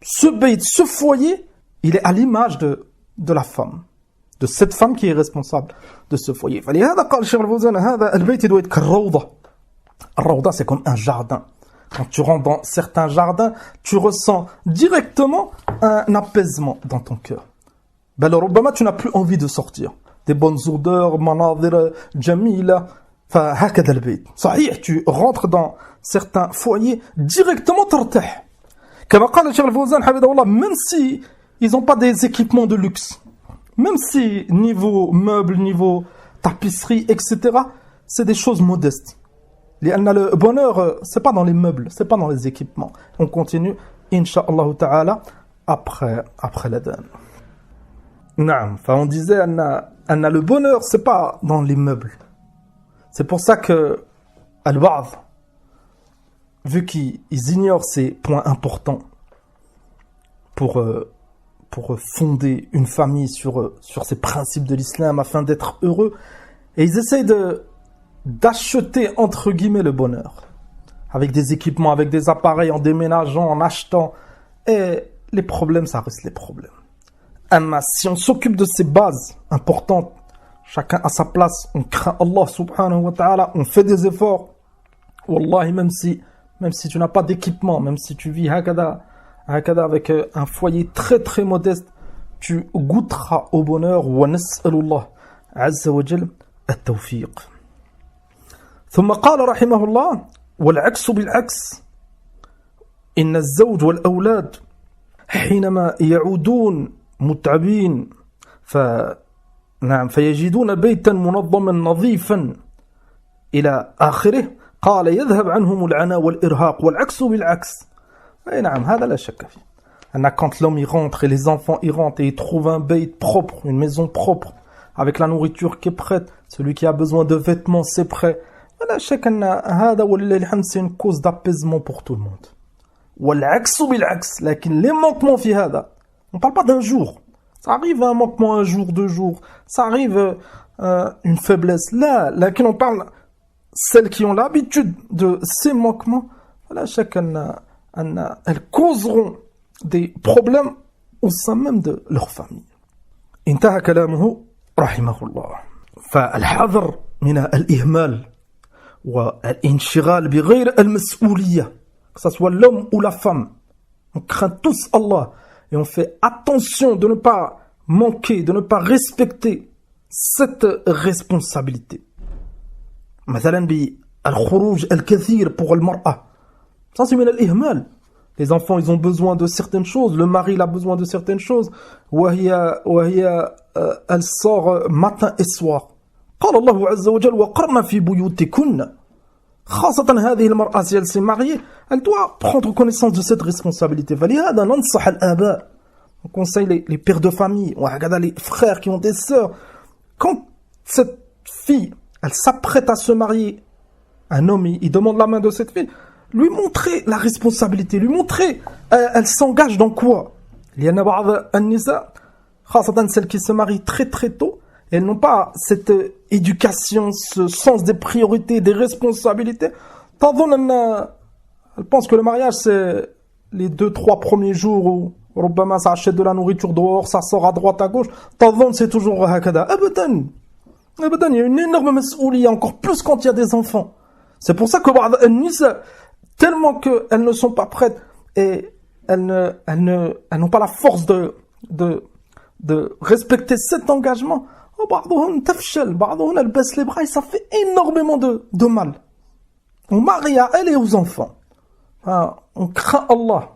Ce bait, ce foyer, il est à l'image de la femme. de cette femme qui est responsable de ce foyer. فلهذا قال الشيخ الفوزان هذا البيت doit être كالروضة. الروضة c'est comme un jardin. Quand tu rentres dans certains jardins, tu ressens directement un apaisement dans ton cœur. بل ربما tu n'as plus envie de sortir. Des bonnes odeurs, مناظر جميلة. فهكذا البيت. صحيح, tu rentres dans certains foyers, directement ترتاح. كما قال الشيخ الفوزان حفظه الله, même si ils n'ont pas des équipements de luxe, même si niveau meubles, niveau tapisserie, etc., c'est des choses modestes. Le bonheur, c'est pas dans les meubles, c'est pas dans les équipements. On continue, Inch'Allah Ta'ala, après l'adhan. Naam, enfin on disait, Anna, le bonheur, c'est pas dans les meubles. C'est pour ça que Al-Ba'd, vu qu'ils ignorent ces points importants pour fonder une famille sur ces principes de l'islam afin d'être heureux, et ils essayent d'acheter entre guillemets le bonheur avec des équipements, avec des appareils, en déménageant, en achetant, et les problèmes, ça reste les problèmes. Mais si on s'occupe de ces bases importantes, chacun à sa place, on craint Allah subhanahu wa ta'ala, on fait des efforts, wallahi, même si tu n'as pas d'équipement, même si tu vis hakada avec un foyer très très modeste, tu goûteras au bonheur. Wa nas'alullah azza wa jal at-tawfiq. ثم قال رحمه الله والعكس بالعكس إن الزوج والأولاد حينما يعودون متعبين فيجدون بيتا منظما نظيفا إلى آخره قال يذهب عنهم العناء والإرهاق والعكس بالعكس. Et نعم, هذا لا شك فيه. Quand l'homme y rentre et les enfants y rentrent et ils trouvent un bayt propre, une maison propre, avec la nourriture qui est prête, celui qui a besoin de vêtements, c'est prêt. لا شك أن هذا ولله الحمد c'est une cause d'apaisement pour tout le monde. والعكس بالعكس, لكن les manquements في هذا, on parle pas d'un jour. Ça arrive un manquement un jour, 2 jours. Ça arrive une faiblesse. Là, on parle celles qui ont l'habitude de ces manquements. Voilà, elles causeront des problèmes au sein même de leur famille. انتهى كلامه رحمه الله. فالحذر من الإهمال والانشغال بغير المسؤولية, que ce soit l'homme ou la femme. On craint tous Allah. Et on fait attention de ne pas manquer, de ne pas respecter cette responsabilité. مثلا بالخروج الكثير pour المرأة. Ça c'est من الإهمال. Les enfants, ils ont besoin de certaines choses. Le mari, il a besoin de certaines choses. Elle sort matin et soir. قال الله عز وجل وقرن في بيوتكن. خاصة هذه المرأة si elle s'est mariée, elle doit prendre connaissance de cette responsabilité. فلهذا ننصح الآباء. On conseille les pères de famille, les frères qui ont des sœurs. Quand cette fille, elle s'apprête à se marier, un homme, il demande la main de cette fille, lui montrer la responsabilité, lui montrer, elle s'engage dans quoi. Il y en a بعض النساء, خاصة celles qui se marient très très tôt, elles n'ont pas cette éducation, ce sens des priorités, des responsabilités. Elles pensent que le mariage, c'est les 2-3 premiers jours où ربما ça achète de la nourriture dehors, ça sort à droite, à gauche. C'est toujours هكذا. Abadan, il y a une énorme mas'ouliya, encore plus quand il y a des enfants. C'est pour ça que tellement qu'elles ne sont pas prêtes et elles n'ont pas la force de respecter cet engagement. بعضهم تفشل, بعضهم elles baissent les bras et ça fait énormément de mal. On marie à elle et aux enfants. On craint Allah.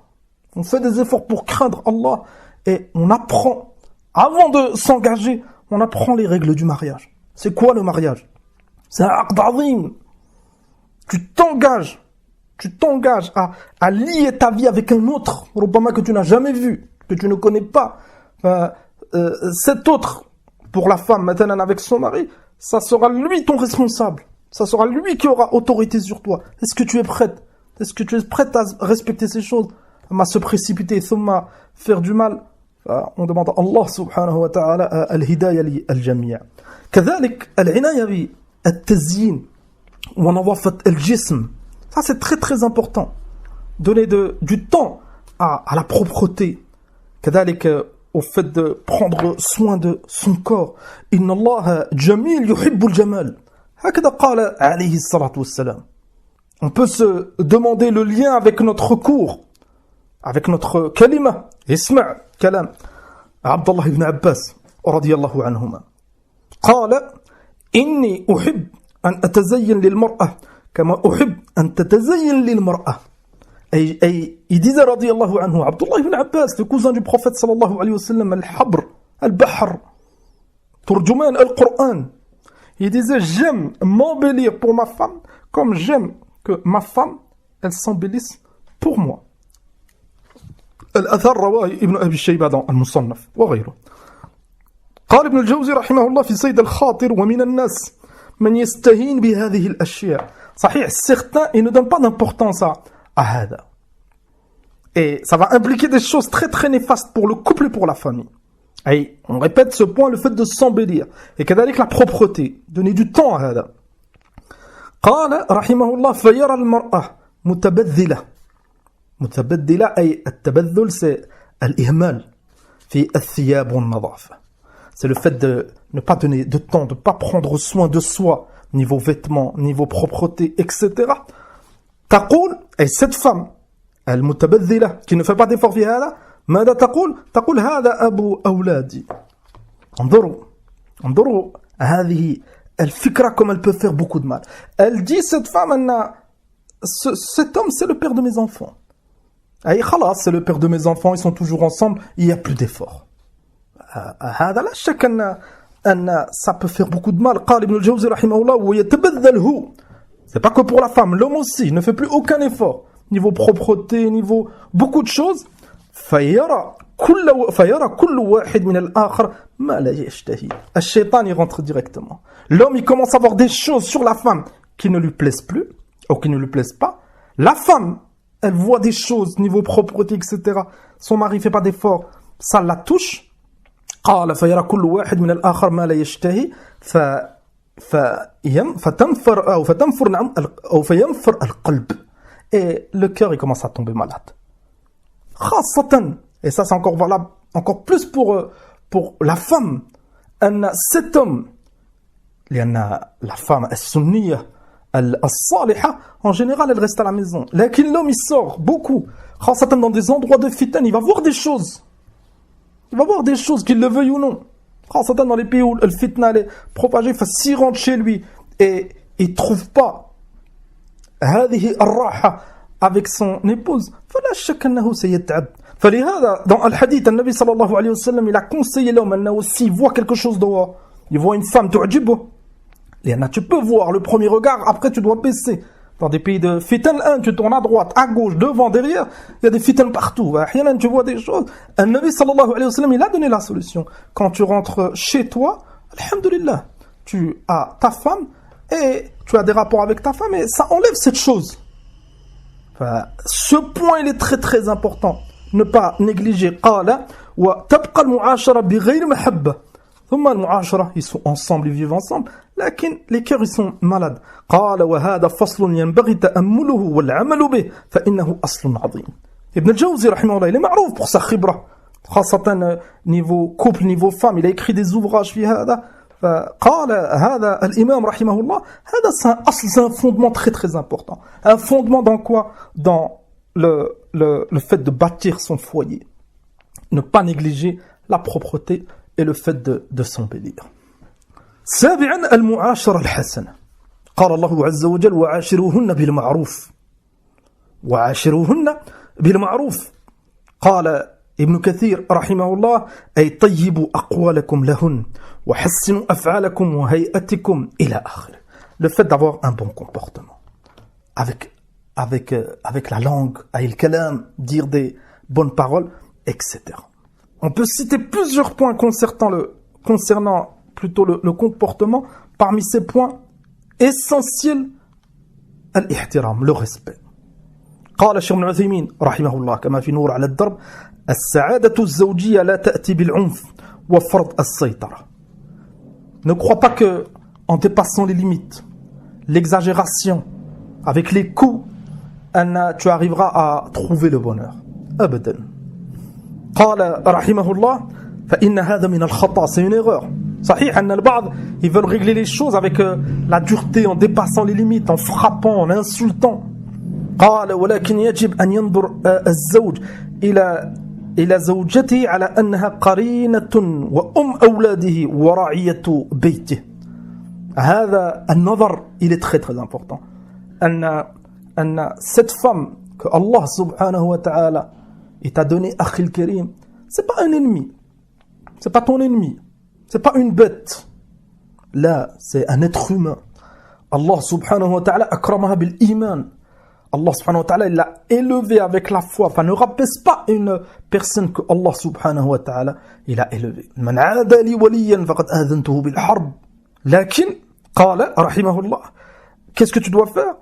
On fait des efforts pour craindre Allah et on apprend, avant de s'engager, on apprend les règles du mariage. C'est quoi le mariage? C'est un aqd azim. Tu t'engages à lier ta vie avec un autre, ربما que tu n'as jamais vu, que tu ne connais pas. Cet autre, pour la femme, maintenant avec son mari, ça sera lui ton responsable. Ça sera lui qui aura autorité sur toi. Est-ce que tu es prête? Est-ce que tu es prête à respecter ces choses? À se précipiter, à faire du mal? On demande à Allah subhanahu wa ta'ala al-hidayah al-jami'a. كذلك العناية بالتزيين ونظافة الجسم. Ça c'est très très important. Donner du temps à la propreté. كذلك au fait de prendre soin de son corps. Inna Allah jamil yuhibbul jamal. Hakada qala alayhi salatu wassalam. On peut se demander le lien avec notre cours, avec notre kalima. Isma' kalam Abdullah ibn Abbas radiyallahu anhuma. Qala inni uhib an atazayyan lil mar'ah kama uhib an tatazayyan lil mar'ah. Et il disait radiyallahu anhu, Abdullah ibn Abbas, le cousin du prophète sallallahu alayhi wa sallam, al-Habr, al-Bahr, Turjuman al-Qur'an. Il disait, j'aime m'embellir pour ma femme comme j'aime que ma femme, elle s'embellisse pour moi. الأثر رواه ابن أبي الشيبة dans المصنف وغيره. قال ابن الجوزي رحمه الله في صيد الخاطر ومن الناس من يستهين بهذه الأشياء. صحيح, certains, ils ne donnent pas d'importance à هذا. Et ça va impliquer des choses très très néfastes pour le couple et pour la famille. Et on répète ce point, le fait de s'embellir. Et qu'avec la propreté, donner du temps à هذا. قال رحمه الله فيرى المرأة متبذلة. متبذلة أي التبذل c'est الإهمال في الثياب والنظافة. C'est le fait de ne pas donner de temps, de ne pas prendre soin de soi, niveau vêtements, niveau propreté, etc. تقول, et cette femme, المتبذلة, qui ne fait pas d'effort في هذا, ماذا تقول؟ تقول هذا أبو أولادي. انظروا هذه الفكرة comme elle peut faire beaucoup de mal. Elle dit, cette femme, cet homme, c'est le père de mes enfants. Et خلاص, c'est le père de mes enfants, ils sont toujours ensemble, il n'y a plus d'effort. هذا لا شك أن ça peut faire beaucoup de mal. قال ابن الجوزي رحمه الله ويتبذل هو. C'est pas que pour la femme, l'homme aussi ne fait plus aucun effort. Niveau propreté, niveau beaucoup de choses. فيرى كل واحد من الآخر ما لا يشتهي. الشيطان y rentre directement. L'homme il commence à voir des choses sur la femme qui ne lui plaisent plus ou qui ne lui plaisent pas. La femme, elle voit des choses niveau propreté, etc. Son mari fait pas d'effort, ça la touche. قال فيرى كل واحد من الآخر ما لا يشتهي فينفر القلب. Et le cœur il commence à tomber malade. خاصة, et ça c'est encore valable, encore plus pour la femme, أن cet homme, لأن la femme السنية الصالحة, en général elle reste à la maison. لكن l'homme il sort beaucoup, خاصة dans des endroits de fitan, il va voir des choses. Il va voir des choses, qu'il le veuille ou non. خاصة dans les pays où le fitna est propagé, s'il rentre chez lui et il ne trouve pas هذه الراحة avec son épouse, فلا شك أنه سيتعب. فلهذا dans le hadith, النبي صلى الله عليه وسلم il a conseillé l'homme أنه s'il voit quelque chose dehors, il voit une femme تعجبه, لأن tu peux voir le premier regard, après tu dois baisser. Dans des pays de fitan, tu tournes à droite, à gauche, devant, derrière, il y a des fitan partout. Tu vois des choses. Le Nabi sallallahu alayhi wa sallam, il a donné la solution. Quand tu rentres chez toi, alhamdulillah, tu as ta femme et tu as des rapports avec ta femme et ça enlève cette chose. Ce point, il est très très important. Ne pas négliger. قال وتبقى المعاشرة بغير محبة. ثم المعاشرة, ils sont ensemble, ils vivent ensemble. لكن les cœurs, ils sont malades. قال وهذا فصل ينبغي تأمله والعمل به فإنه أصل عظيم. ابن الجوزي رحمه الله, il est معروف pour sa خبرة. خاصة niveau couple, niveau femme. Il a écrit des ouvrages في هذا. قال هذا الإمام رحمه الله, هذا c'est un fondement très très important. Un fondement dans quoi? Dans le fait de bâtir son foyer. Ne pas négliger la propreté et le fait de s'embellir. سابعا المعاشرة الحسنة. قال الله عز وجل وعاشروهن بالمعروف. وعاشروهن بالمعروف. قال ابن كثير رحمه الله أي طيبوا أقوالكم لهن وحسنوا أفعالكم وهيئتكم إلى آخره. Le fait d'avoir un bon comportement. Avec la langue, avec le kalam, dire des bonnes paroles, etc. On peut citer plusieurs points concernant plutôt le comportement. Parmi ces points essentiels, al-ihtiram, le respect. قال الشيخ ابن عثيمين رحمه الله كما في نور على الدرب السعادة الزوجية لا تأتي بالعنف وفرض السيطرة. Ne crois pas que en dépassant les limites, l'exagération, avec les coups, tu arriveras à trouver le bonheur. أبدا. قال رحمه الله فإن هذا من الخطأ, c'est une erreur. صحيح أن البعض ils veulent régler les choses avec la dureté, en dépassant les limites, en frappant, en insultant. قال ولكن يجب أن ينظر الزوج إلى زوجته على أنها قرينة وأم أولاده وراعية بيته. هذا النظر il est très très important. أن cette femme que Allah subhanahu wa ta'ala t'a donné أخي الكريم, c'est pas un ennemi, c'est pas ton ennemi, c'est pas une bête. Là, c'est un être humain. Allah subhanahu wa ta'ala akramaha bil iman. Allah subhanahu wa ta'ala il l'a élevé avec la foi. Enfin, ne rabaisse pas une personne que Allah subhanahu wa ta'ala il a élevé. Man 'ada li waliyan faqad adhantuhu bil harb. Lakin qala rahimahullah, qu'est-ce que tu dois faire?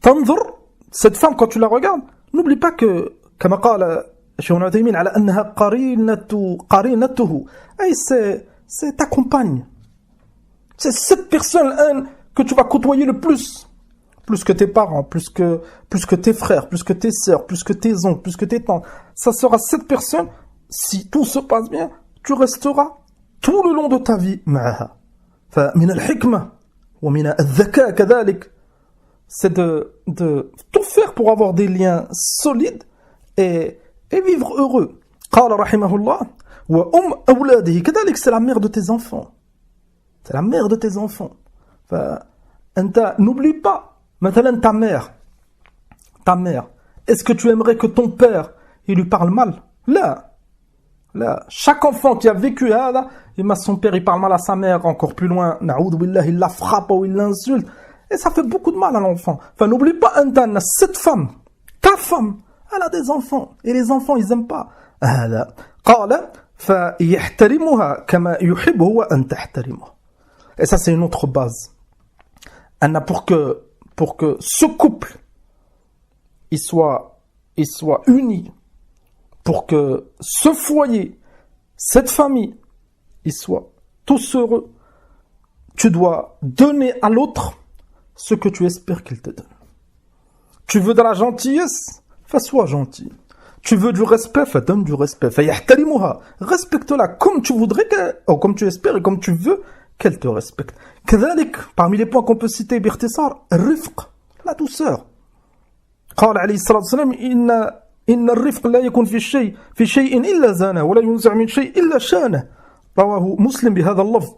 Tanzur, cette femme quand tu la regardes, n'oublie pas que كما قال Cheikh Ibn Uthaymin على أنها قرينته, ay c'est ta compagne. C'est cette personne que tu vas côtoyer le plus que tes parents, plus que tes frères, plus que tes sœurs, plus que tes oncles, plus que tes tantes. Ça sera cette personne, si tout se passe bien, tu resteras tout le long de ta vie معها. فمن الحكمة ومن الذكاء كذلك, c'est de tout faire pour avoir des liens solides et vivre heureux. قال رحمه الله وأم أولاده كذلك, c'est la mère de tes enfants. C'est la mère de tes enfants. فأنت n'oublie pas مثلا ta mère, est-ce que tu aimerais que ton père il lui parle mal? Là, chaque enfant qui a vécu là, son père il parle mal à sa mère, encore plus loin, na'oudou billah, il la frappe ou il l'insulte, et ça fait beaucoup de mal à l'enfant. Enfin, n'oublie pas, cette femme, ta femme, elle a des enfants, et les enfants ils aiment pas. قال فيحترمها كما يحب هو أن تحترمه. Et ça c'est une autre base. Pour que ce couple il soit uni, pour que ce foyer, cette famille, ils soient tous heureux, tu dois donner à l'autre ce que tu espères qu'il te donne. Tu veux de la gentillesse, sois gentil. Tu veux du respect, donne du respect. Respecte-la comme tu voudrais, comme tu espères et comme tu veux qu'elle te respecte. كذلك, parmi les points qu'on peut citer باختصار, الرفق, la douceur. قال عليه الصلاة والسلام إن الرفق لا يكون في شيء إلا زانه ولا ينزع من شيء إلا شانه. رواه مسلم بهذا اللفظ.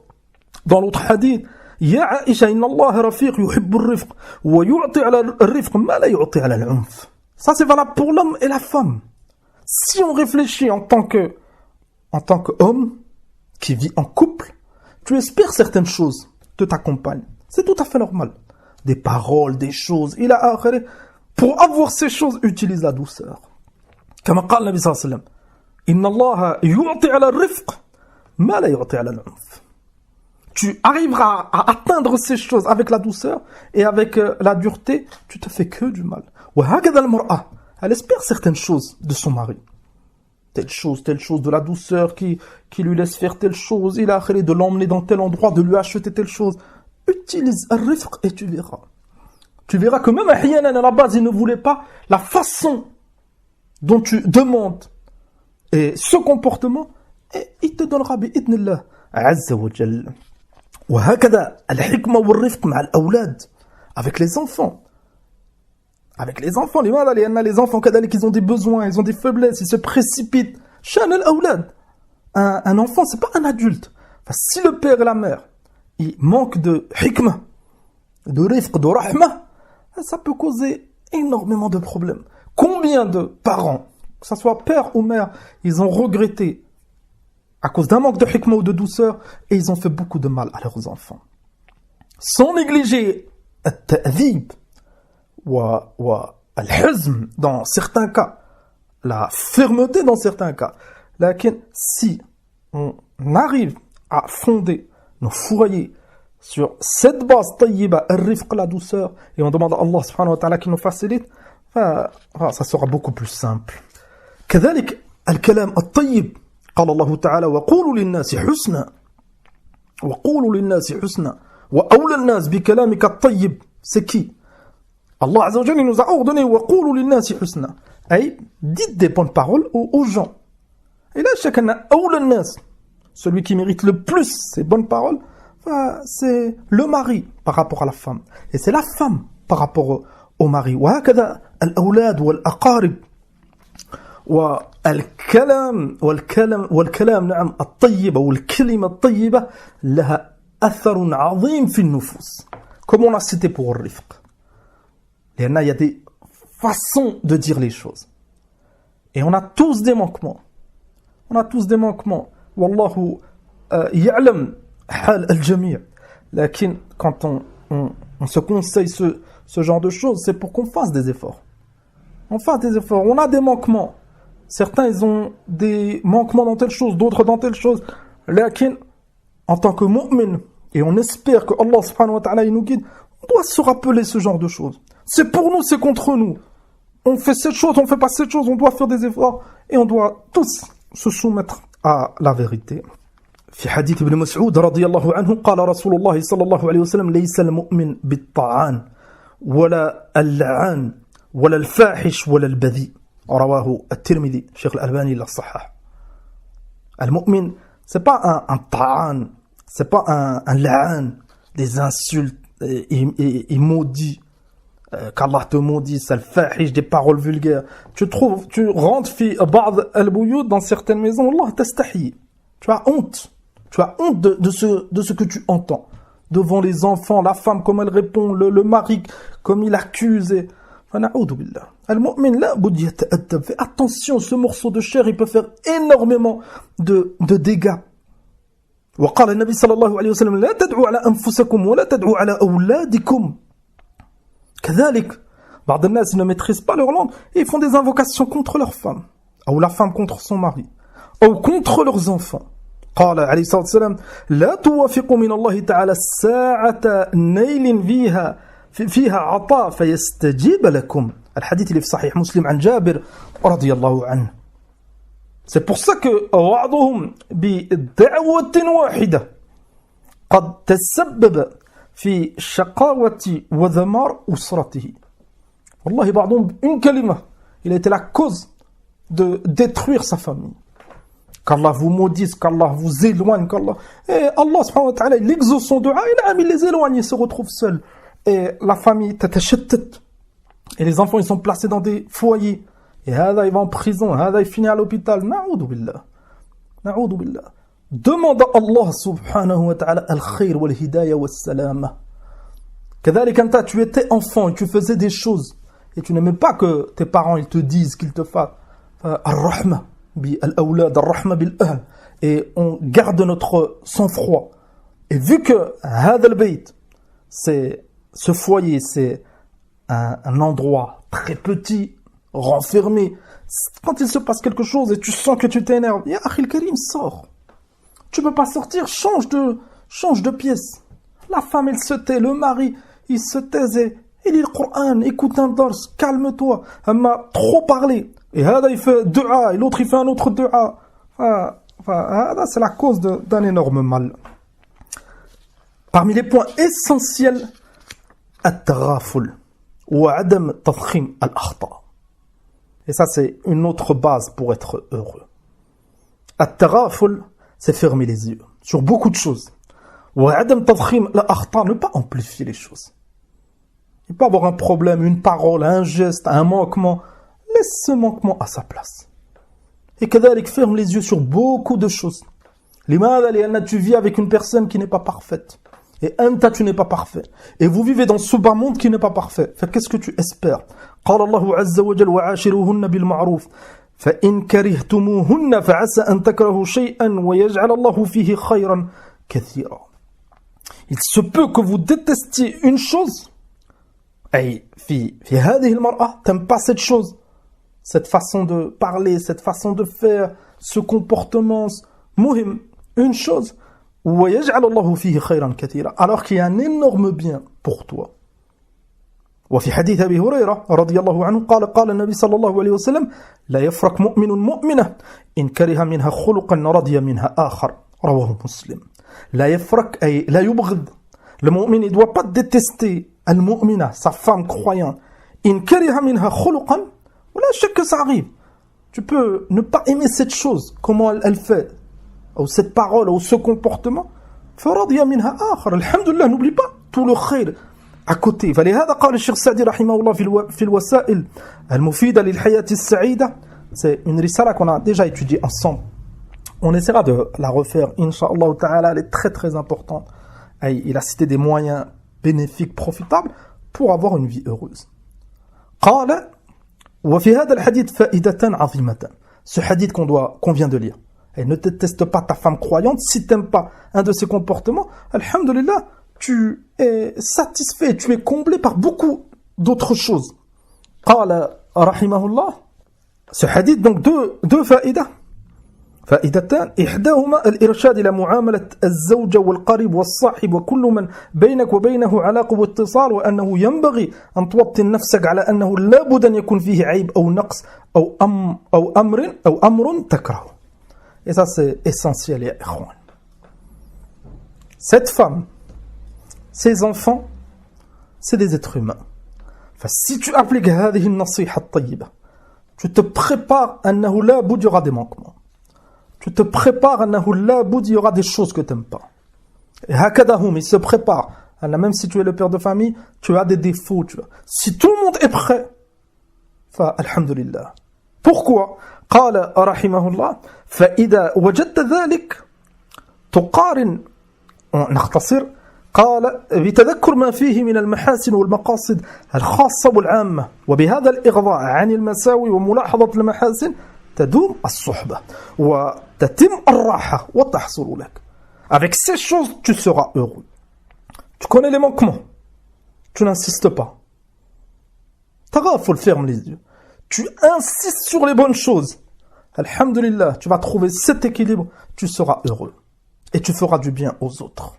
Dans l'autre hadith, يا عائشة إن الله رفيق يحب الرفق ويعطي على الرفق ما لا يعطي على العنف. Ça c'est valable pour l'homme et la femme. Si on réfléchit en tant qu'homme qui vit en couple, tu espères certaines choses de ta compagne. C'est tout à fait normal. Des paroles, des choses. Pour avoir ces choses, utilise la douceur. Comme قال النبي صلى الله عليه وسلم إن الله يعطي على الرفق ما لا يعطي على العنف. Tu arriveras à atteindre ces choses avec la douceur et avec la dureté, tu te fais que du mal. وهكذا المرأة, elle espère certaines choses de son mari. Telle chose, de la douceur qui lui laisse faire telle chose, il a créé de l'emmener dans tel endroit, de lui acheter telle chose. Utilise al-rifq et tu verras. Tu verras que même ahyanan à la base, il ne voulait pas la façon dont tu demandes et ce comportement, et il te donnera bi'idnillah azza wa jalla. وهكذا الحكمة والرفق مع الأولاد, avec les enfants. Avec les enfants, les enfants كذلك, ils ont des besoins, ils ont des faiblesses, ils se précipitent. شأن الأولاد. Un enfant, c'est pas un adulte. Enfin, si le père et la mère, ils manquent de hikmah, de rifq, de rahma, ça peut causer énormément de problèmes. Combien de parents, que ce soit père ou mère, ils ont regretté à cause d'un manque de hikmah ou de douceur, et ils ont fait beaucoup de mal à leurs enfants. Sans négliger al-ta'dhib wa al-huzm dans certains cas, la fermeté dans certains cas. Lakin, si on arrive à fonder nos foyers sur cette base tayyiba, al-rifq, la douceur, et on demande à Allah subhanahu wa ta'ala qu'il nous facilite, ça sera beaucoup plus simple. كذلك الكلام الطيب قال الله تعالى وقولوا للناس حسنا وأولى الناس بكلامك الطيب. C'est qui? Allah Azza wa Jalla nous a ordonné وقولوا للناس حسنا, dites des bonnes paroles aux gens. Et là, chacun a أولى الناس. Celui qui mérite le plus ces bonnes paroles, c'est le mari par rapport à la femme. Et c'est la femme par rapport au mari. وهكذا الأولاد والأقارب والكلام نعم الطيبة والكلمة الطيبة لها أثر عظيم في النفوس. Comme on a cité pour الرفق. Il y a des façons de dire les choses. Et on a tous des manquements. والله يعلم حال الجميع. لكن quand on se conseille ce genre de choses, c'est pour qu'on fasse des efforts. On a des manquements. Certains, ils ont des manquements dans telle chose, d'autres dans telle chose. لكن en tant que mu'min, et on espère que Allah subhanahu wa ta'ala il nous guide, on doit se rappeler ce genre de choses. C'est pour nous, c'est contre nous. On fait cette chose, on fait pas cette chose, on doit faire des efforts et on doit tous se soumettre à la vérité. في حديث ابن مسعود رضي الله عنه قال رسول الله صلى الله عليه وسلم ليس المؤمن بالطعان ولا اللعان ولا الفاحش ولا البذيء رواه الترمذي شيخ الألباني l'a صحح. المؤمن c'est pas un طعان, c'est pas un la'an, des insultes et maudits. Qu'Allah te maudisse, al-fahish, des paroles vulgaires. Tu rentres fi ba'd al-buyut dans certaines maisons, Allah tastahi. Tu as honte de ce que tu entends. Devant les enfants, la femme, comme elle répond, le mari, comme il accuse. Fana'oudou billah. Al-mu'min, la boudi yata'addab. Fais attention, ce morceau de chair, il peut faire énormément de dégâts. وقال النبي صلى الله عليه وسلم لا تدعوا على أنفسكم ولا تدعوا على أولادكم. كذلك بعض الناس ne maîtrisent pas leur langue et ils font des invocations contre leur femme ou la femme contre son mari ou contre leurs enfants. قال عليه الصلاة والسلام لا توافقوا من الله تعالى الساعة نيل فيها عطاء فيستجيب لكم. الحديث اللي في صحيح مسلم عن جابر رضي الله عنه. C'est pour ça que بعضهم بدعوة واحدة قد تسبب في شقاوة وذمار أسرته. والله بعضهم une kalima, il a été la cause de détruire sa famille. Qu'Allah vous maudisse, qu'Allah vous éloigne, qu'Allah... Et Allah subhanahu wa ta'ala, il exauce son dua, il les éloigne, il se retrouve seul. Et la famille tatachattat. Et les enfants, ils sont placés dans des foyers. Et hada, il va en prison, hada, il finit à l'hôpital. Na'oudou billah. Demande à Allah subhanahu wa ta'ala al-khayr wal-hidayah wal-salama. كذلك أنت, tu étais enfant et tu faisais des choses et tu n'aimais pas que tes parents ils te disent qu'ils te fassent. Ar-rahma bil-awlad, ar-rahma bil-ahl. Et on garde notre sang-froid. Et vu que هذا البيت, c'est ce foyer, c'est un endroit très petit, renfermé. Quand il se passe quelque chose et tu sens que tu t'énerves, ya akhil karim, sors. Tu peux pas sortir, change de pièce. La femme, elle se tait, le mari, il se taisait. Il lit le Coran, écoute un dars, calme-toi. Elle m'a trop parlé. Et hada, il fait dua, et l'autre, il fait un autre dua. Hada, c'est la cause d'un énorme mal. Parmi les points essentiels, at-taghaful wa adam tadkhim al-akhta. Et ça, c'est une autre base pour être heureux. At-taghaful, c'est fermer les yeux sur beaucoup de choses. Wa adam tadkhim al-akhta, ne pas amplifier les choses. Il peut avoir un problème, une parole, un geste, un manquement. Laisse ce manquement à sa place. Et kadhalik, ferme les yeux sur beaucoup de choses. Limada li'anna, tu vis avec une personne qui n'est pas parfaite. Et anta, tu n'es pas parfait. Et vous vivez dans ce bas monde qui n'est pas parfait. Fait qu'est-ce que tu espères? قال الله عز وجل وعاشروهن بالمعروف فإن كرهتموهن فعسى أن تكرهوا شيئا ويجعل الله فيه خيرا كثيرا. Il se peut que vous détestiez une chose. أي في هذه المرأة, t'aimes pas cette chose, cette façon de parler, cette façon de faire, ce comportement, muhim, une chose. ويجعل الله فيه خيرا كثيرا, alors qu'il y a un énorme bien pour toi. وفي حديث أبي هريرة رضي الله عنه قال النبي صلى الله عليه وسلم لا يفرق مؤمن مؤمنة إن كره منها خلقا رضي منها آخر رواه مسلم. لا يفرق أي لا يبغض. Le mu'min ne doit pas détester al-mu'mina, sa femme croyante. إن كره منها خلقا, ولا شك que ça arrive. Tu peux ne pas aimer cette chose, comment elle fait, ou cette parole, ou ce comportement. فرضي منها آخر. Alhamdulillah, n'oublie pas tout le khayr à côté. فلهذا قال الشيخ السعدي رحمه الله في الوسائل المفيدة للحياة السعيدة. C'est une risala qu'on a déjà étudiée ensemble. On essaiera de la refaire, Inch'Allah Ta'ala, elle est très très importante. Et il a cité des moyens bénéfiques, profitables, pour avoir une vie heureuse. قال وفي هذا الحديث فائدة عظيمة. Ce hadith qu'on vient de lire. Et ne déteste pas ta femme croyante. Si tu n'aimes pas un de ses comportements, alhamdulillah, tu es satisfait, tu es comblé par beaucoup d'autres choses. قال رحمه الله. Ce hadith, donc deux faïdas. فائدتان إحداهما الإرشاد إلى معاملة الزوجة والقريب والصاحب وكل من بينك وبينه علاقة واتصال وأنه ينبغي أن توطن نفسك على أنه لا بد أن يكون فيه عيب أو نقص أو أمر تكره. Et ça c'est essentiel, ya ikhwan. Cette femme, ses enfants, c'est des êtres humains. Enfin, si tu appliques هذه النصيحة الطيبة, tu te prépares أنه لا بد يغادي manquements. Tu te prépares أنه لا بد il y aura des choses que tu n'aimes pas. Et هكذا هم, ils se préparent. Même si tu es le père de famille, tu as des défauts. Si tout le monde est prêt, فالحمدلله. Pourquoi? قال رحمه الله فإذا وجدت ذلك تقارن نختصر قال بتذكر ما فيه من المحاسن والمقاصد الخاصة والعامة وبهذا الإغضاء عن المساوي وملاحظة المحاسن تدوم الصحبة وتتم الراحة وتحصل لك. Avec ces choses, tu seras heureux. Tu connais les manquements. Tu n'insistes pas. Taghaful, ferme les yeux. Tu insistes sur les bonnes choses. Alhamdulillah, tu vas trouver cet équilibre, tu seras heureux. Et tu feras du bien aux autres.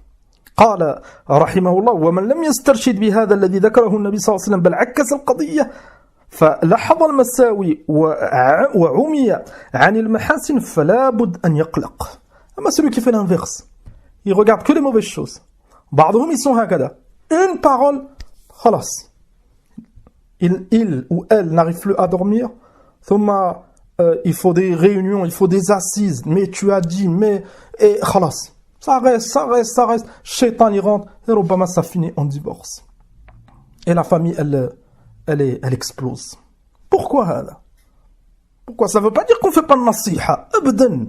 قال رحمه الله ومن لم يسترشد بهذا الذي ذكره النبي صلى الله عليه وسلم بل عكس القضية فلاحظ المساوي وعمي عن المحاسن فلا بد أن يقلق. أما celui qui fait l'inverse, il regarde que les mauvaises choses. بعضهم ils sont هكذا. Une parole, خلاص. Il ou elle n'arrive plus à dormir. ثم il faut des réunions, il faut des assises. Mais tu as dit, mais... Et خلاص. Ça reste. Shaitan y rentre. Et ربما ça finit en divorce. Et la famille, elle explose. Pourquoi هذا? Pourquoi? Ça ne veut pas dire qu'on ne fait pas de nasiha. أبدا.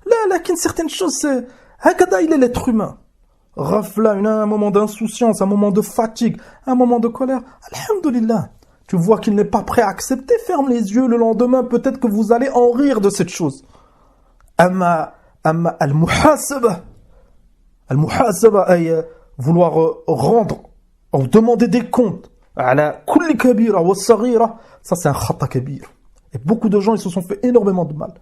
Là, certaines choses, c'est... هكذا il est l'être humain. Rafla, un moment d'insouciance, un moment de fatigue, un moment de colère. Alhamdulillah. Tu vois qu'il n'est pas prêt à accepter, ferme les yeux, le lendemain, peut-être que vous allez en rire de cette chose. Amma al-muhasaba, ay vouloir rendre, ou demander des comptes, ala kulli kabira wa saghira, ça c'est un khata kabir. Et beaucoup de gens, ils se sont fait énormément de mal.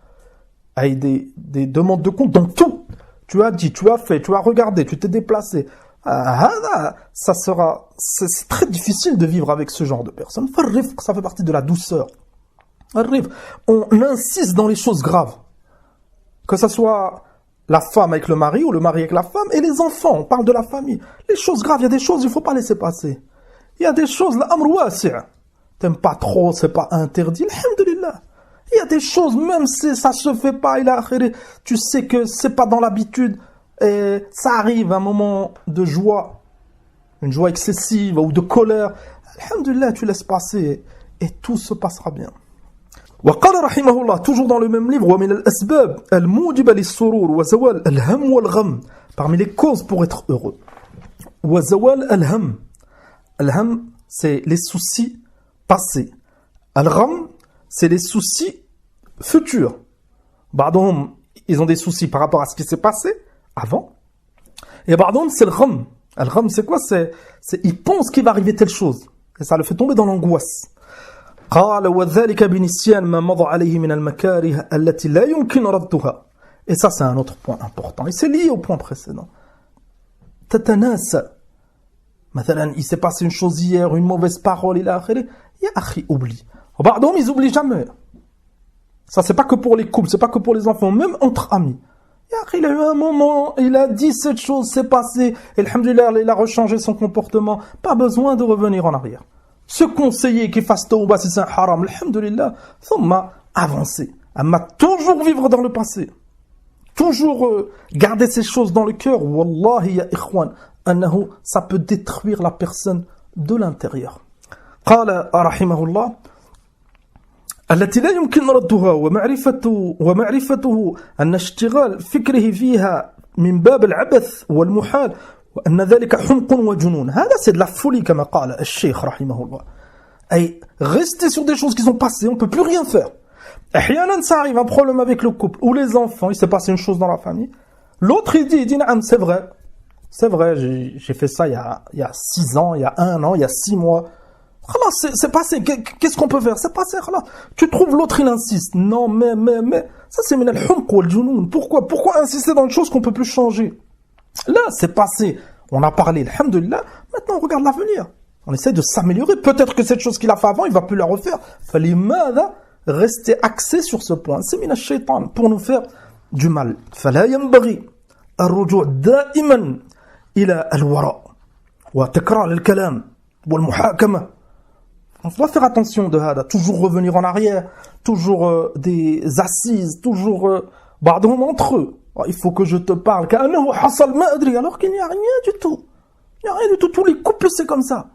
Avec des demandes de comptes dans tout. Tu as dit, tu as fait, tu as regardé, tu t'es déplacé. C'est très difficile de vivre avec ce genre de personnes. Ça fait partie de la douceur. On insiste dans les choses graves. Que ce soit la femme avec le mari ou le mari avec la femme et les enfants. On parle de la famille. Les choses graves, il y a des choses, il ne faut pas laisser passer. Il y a des choses, l'amr wasi'. T'aimes pas trop, c'est pas interdit. Alhamdulillah. Il y a des choses, même si ça se fait pas, tu sais que c'est pas dans l'habitude. Et ça arrive à un moment de joie, une joie excessive ou de colère. Alhamdulillah, tu laisses passer et tout se passera bien. وقال رحمه الله, toujours dans le même livre, ومن الأسباب الموجبة للسرور وزوال الهم والغم, parmi les causes pour être heureux. وزوال الهم. الهم, c'est les soucis passés. الغم, c'est les soucis futurs. بعضهم, ils ont des soucis par rapport à ce qui s'est passé avant. Et pardon, c'est le gham. Le gham, c'est quoi? C'est il pense qu'il va arriver telle chose. Et ça le fait tomber dans l'angoisse. قال وذلك بنسيان ما مضى عليه من المكاره التي لا يمكن ردها. Et ça, c'est un autre point important. Et c'est lié au point précédent. تتناسى. مثلا, il s'est passé une chose hier, une mauvaise parole, il a akhiri. Ya akhi, oublie. Pardon, ils oublient jamais. Ça, c'est pas que pour les couples, c'est pas que pour les enfants, même entre amis. Il a eu un moment, il a dit cette chose, c'est passé, et alhamdulillah, il a rechangé son comportement, pas besoin de revenir en arrière. Ce conseiller qui fasse tawbah si c'est un haram, alhamdulillah, thumma avancer, amma toujours vivre dans le passé, toujours garder ces choses dans le cœur. Wallahi ya ikhwan, annahu, ça peut détruire la personne de l'intérieur. قال رحمه الله التي لا يمكن ردها ومعرفته أن اشتغال فكره فيها من باب العبث والمحال وأن ذلك حمق وجنون. هذا c'est de la folie كما قال الشيخ رحمه الله. أي rester sur des choses qui sont passées, on ne peut plus rien faire. أحيانا ça arrive, un problème avec le couple ou les enfants, il s'est passé une chose dans la famille. L'autre il dit نعم c'est vrai, j'ai fait ça il y a 6 ans, il y a 1 an, il y a 6 mois. C'est passé, qu'est-ce qu'on peut faire? C'est passé, tu trouves l'autre, il insiste. Non, mais, ça c'est min al-humq wal junoun. Pourquoi insister dans une chose qu'on peut plus changer? Là, c'est passé, on a parlé, alhamdulillah, maintenant on regarde l'avenir. On essaie de s'améliorer, peut-être que cette chose qu'il a fait avant, il va plus la refaire. Fallait rester axé sur ce point. C'est min al-shaytan, pour nous faire du mal. Fala yanbaghi ar-ruju' da'iman ila al-wara' wa takrar al-kalam wal muhakama. On doit faire attention de hada, toujours revenir en arrière, toujours des assises, toujours بعضهم entre eux. Il faut que je te parle, كأنه حصل ما أدري, alors qu'il n'y a rien du tout. Il n'y a rien du tout. Tous les couples c'est comme ça.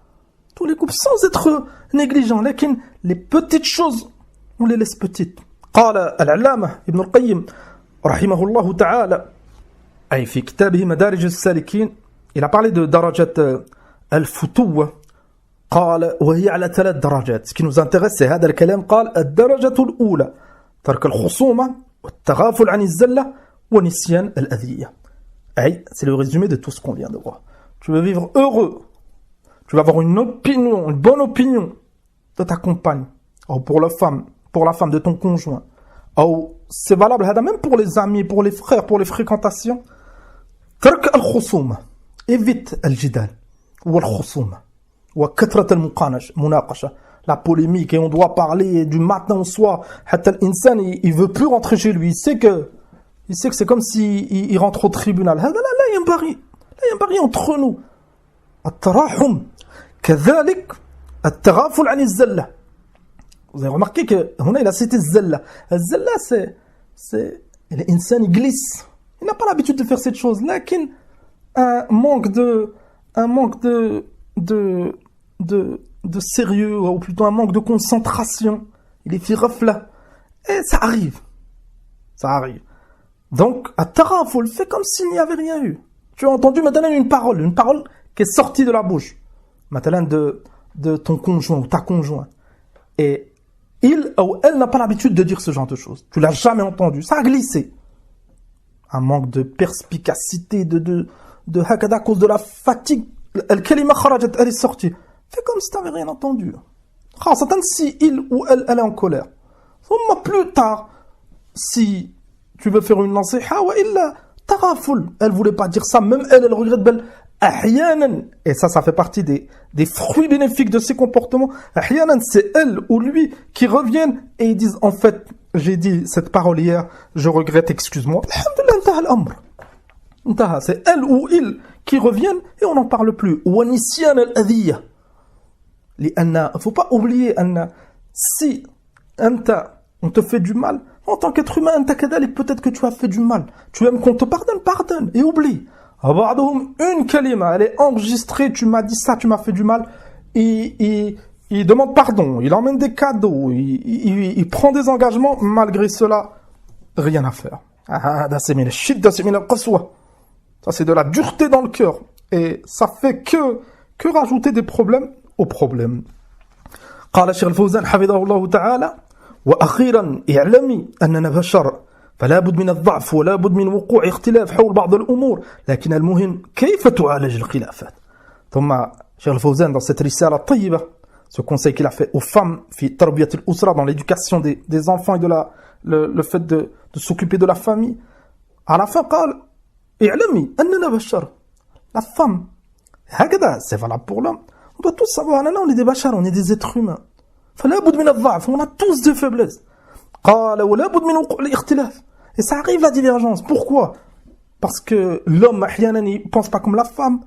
Tous les couples sans être négligents. لكن les petites choses, on les laisse petites. قال العلامة ابن القيم رحمه الله تعالى أي في كتابه مدارج السالكين, il a parlé de درجة الفتوة. قال وهي على 3 درجات. Ce qui nous intéresse c'est هذا الكلام. قال الدرجة الأولى ترك الخصومة والتغافل عن الزلة ونسيان الأذية. أي c'est le résumé de tout ce qu'on vient de voir. Tu veux vivre heureux, tu vas avoir une opinion, une bonne opinion de ta compagne, ou pour la femme de ton conjoint, ou c'est valable هذا même pour les amis, pour les frères, pour les fréquentations. ترك الخصومة, évite الجدال والخصومة وكثرة المناقشة, la polémique, et on doit parler du matin au soir. حتى الإنسان il veut plus rentrer chez lui, il sait que c'est comme si il rentre au tribunal. هذا لا ينبغي entre nous. التراحم كذلك التغافل عن الزلة. Vous avez remarqué que هنا il a cité الزلة. الزلة c'est الإنسان il glisse, il n'a pas l'habitude de faire cette chose, لكن un manque de sérieux, ou plutôt un manque de concentration, il est fait reflet, et ça arrive. Donc at-taraful, fait comme s'il n'y avait rien eu. Tu as entendu maintenant une parole qui est sortie de la bouche maintenant de ton conjoint ou ta conjointe, et il ou elle n'a pas l'habitude de dire ce genre de choses, tu l'as jamais entendu, ça a glissé. Un manque de perspicacité, de hakada, à cause de la fatigue. Al-kalima kharajat, elle est sortie. Fais comme si tu n'avais rien entendu. Khasatan si il ou elle est en colère. Plus tard, si tu veux faire une nasiha, wa illa taraful. Elle voulait pas dire ça, même elle regrette bel ahyanan. Et ça fait partie des fruits bénéfiques de ces comportements. Ahyanan, c'est elle ou lui qui reviennent et ils disent, en fait, j'ai dit cette parole hier, je regrette, excuse-moi. Alhamdulillah, intaha al-amr. Intaha, c'est elle ou il qui reviennent et on n'en parle plus. Wa nisyan al-adhiya. Il faut pas oublier, si on te fait du mal, en tant qu'être humain, peut-être que tu as fait du mal. Tu aimes qu'on te pardonne et oublie. Une kalima, elle est enregistrée, tu m'as dit ça, tu m'as fait du mal. Il demande pardon, il emmène des cadeaux, il prend des engagements, malgré cela, rien à faire. Ça c'est de la dureté dans le cœur. Et ça fait que rajouter des problèmes au problème. قال الشيخ الفوزان حفظه الله تعالى وأخيرا اعلمي أننا بشر فلا بد من الضعف ولا بد من وقوع اختلاف حول بعض الأمور لكن المهم كيف تعالج الخلافات. ثم الشيخ الفوزان dans cette رسالة طيبة, ce conseil qu'il a fait aux femmes في تربية الأسرة, dans l'éducation des enfants et de le fait de s'occuper de la famille, à la fin قال اعلمي أننا بشر. La femme هكذا, c'est valable pour l'homme. On doit tous savoir, on est des bachars, on est des êtres humains. On a tous des faiblesses. Et ça arrive la divergence. Pourquoi? Parce que l'homme, il pense pas comme la femme.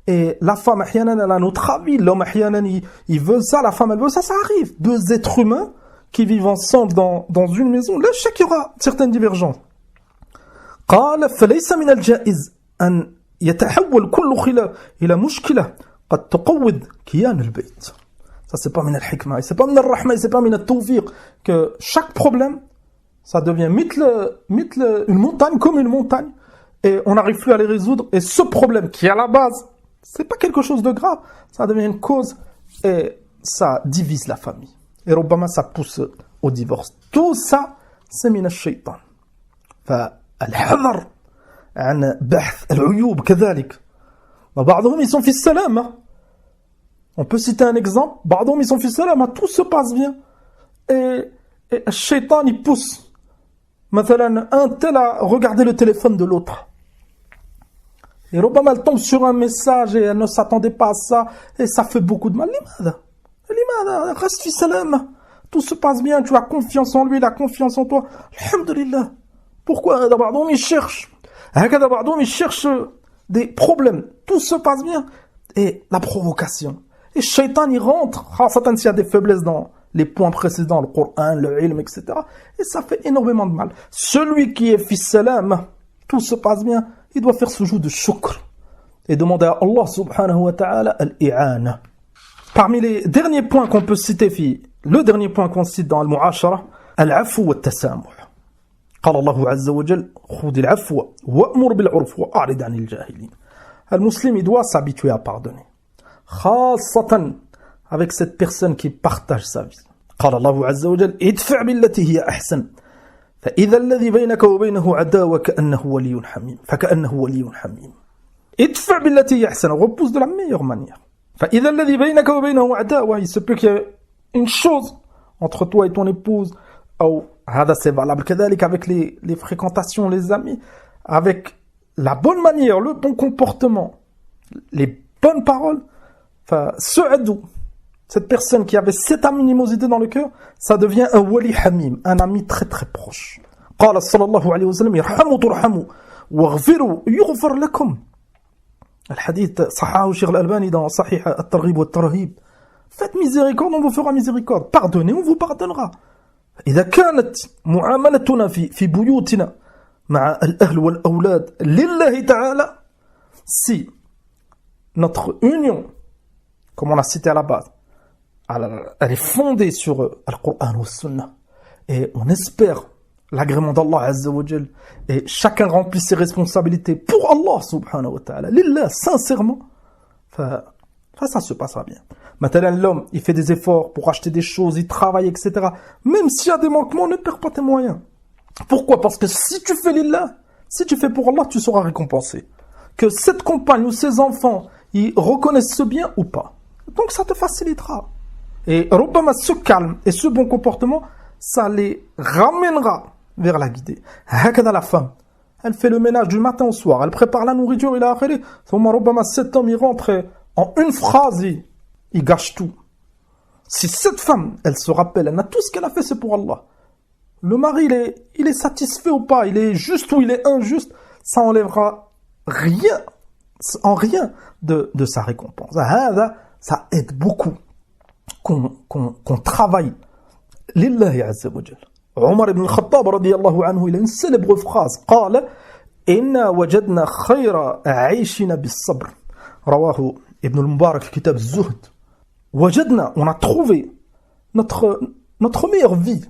Et la femme, elle a notre avis. L'homme, il veut ça, la femme, elle veut ça. Ça arrive. 2 êtres humains qui vivent ensemble dans une maison, là, chaque il y aura certaines divergences. قال فليس من الجائز أن يتحول كل خلاف إلى مشكلة قد تقوض كيان البيت. Ça c'est pas min al-hikma, c'est pas min al-rahma, c'est pas min al-tawfiq que chaque problème ça devient une montagne comme une montagne et on n'arrive plus à les résoudre et ce problème qui est à la base, c'est pas quelque chose de grave, ça devient une cause et ça divise la famille. Et ربما ça pousse au divorce. Tout ça c'est min al-shaytan. فالحذر عن بحث العيوب كذلك. بعضهم ils sont في السلامة. On peut citer un exemple. بعضهم ils sont في السلامة, tout se passe bien. Et le shaitan il pousse. مثلا un tel a regardé le téléphone de l'autre. Et ربما elle tombe sur un message et elle ne s'attendait pas à ça et ça fait beaucoup de mal. لماذا reste في السلامة. Tout se passe bien, tu as confiance en lui, il a confiance en toi. Alhamdulillah. Pourquoi بعضهم ils cherchent هكذا بعضهم ils cherchent des problèmes. Tout se passe bien et la provocation. Et le shaitan il rentre, خاصة s'il y a des faiblesses dans les points précédents, le Coran, le ilm, etc. Et ça fait énormément de mal. Celui qui est fi salam, tout se passe bien, il doit faire ce jour de shukr et demander à Allah subhanahu wa ta'ala al-i'ana. Parmi les derniers points qu'on peut citer, le dernier point qu'on cite dans al-mu'ashara, al-'afw wa al-tasamuh. قال الله عز وجل خذ العفو وأمر بالعرف وأعرض عن الجاهلين. Le musulman il doit s'habituer à pardonner. خاصة avec cette personne qui partage sa vie. قال الله عز وجل ادفع بالتي هي أحسن فإذا الذي بينك وبينه عداوة كأنه ولي حميم. ادفع بالتي هي أحسن, repousse de la meilleure manière. فإذا الذي بينك وبينه عداوة, il se peut qu'il y ait une chose entre toi et ton épouse, ou هذا c'est valable كذلك avec les fréquentations, les amis, avec la bonne manière, le bon comportement, les bonnes paroles. Enfin, ce adou, cette personne qui avait cette animosité dans le cœur, ça devient un wali hamim, un ami très très proche. قال صلى الله عليه وسلم يرحموا ترحموا واغفروا يغفر لكم. الحديث صححه الشيخ الألباني dans صحيح الترغيب والترهيب. Faites miséricorde, on vous fera miséricorde. Pardonnez, on vous pardonnera. إذا كانت معاملتنا في بيوتنا مع الأهل والأولاد لله تعالى, si notre union, comme on l'a cité à la base, elle est fondée sur le Coran ou Sunna, et on espère l'agrément d'Allah Azza wa Jal, et chacun remplit ses responsabilités pour Allah subhanahu wa ta'ala, lillah, sincèrement, ça se passera bien. Maintenant, l'homme, il fait des efforts pour acheter des choses, il travaille, etc. Même s'il y a des manquements, ne perds pas tes moyens. Pourquoi? Parce que si tu fais lillah, si tu fais pour Allah, tu seras récompensé. Que cette compagne ou ses enfants, ils reconnaissent ce bien ou pas. Donc ça te facilitera. Et Rubbama, ce calme et ce bon comportement, ça les ramènera vers la guidée. Hakada la femme, elle fait le ménage du matin au soir, elle prépare la nourriture, il a akhiri. Rubbama, cet homme, il rentre et en une phrase, il gâche tout. Si cette femme, elle se rappelle, elle a tout ce qu'elle a fait, c'est pour Allah. Le mari, il est satisfait ou pas, il est juste ou il est injuste, ça enlèvera rien, en rien de sa récompense. Ça aide beaucoup qu'on travaille lillahi azza wa jal. Omar ibn al-Khattab radiyallahu anhu, il a une célèbre phrase. قال إنا وجدنا خير عيشنا بالصبر. رواه ابن المبارك كتاب الزهد. وجدنا, on a trouvé notre meilleure vie.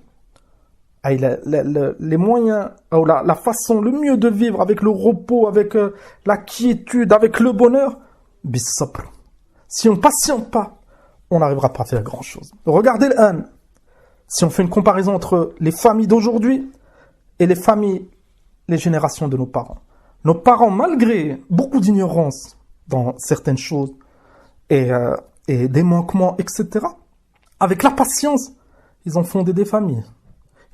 Les moyens, ou la façon le mieux de vivre avec le repos, avec la quiétude, avec le bonheur, bis-sabr. Si on ne patiente pas, on n'arrivera pas à faire grand chose. Regardez l'âne. Si on fait une comparaison entre les familles d'aujourd'hui et les générations de nos parents. Nos parents, malgré beaucoup d'ignorance dans certaines choses et des manquements, etc., avec la patience, ils ont fondé des familles.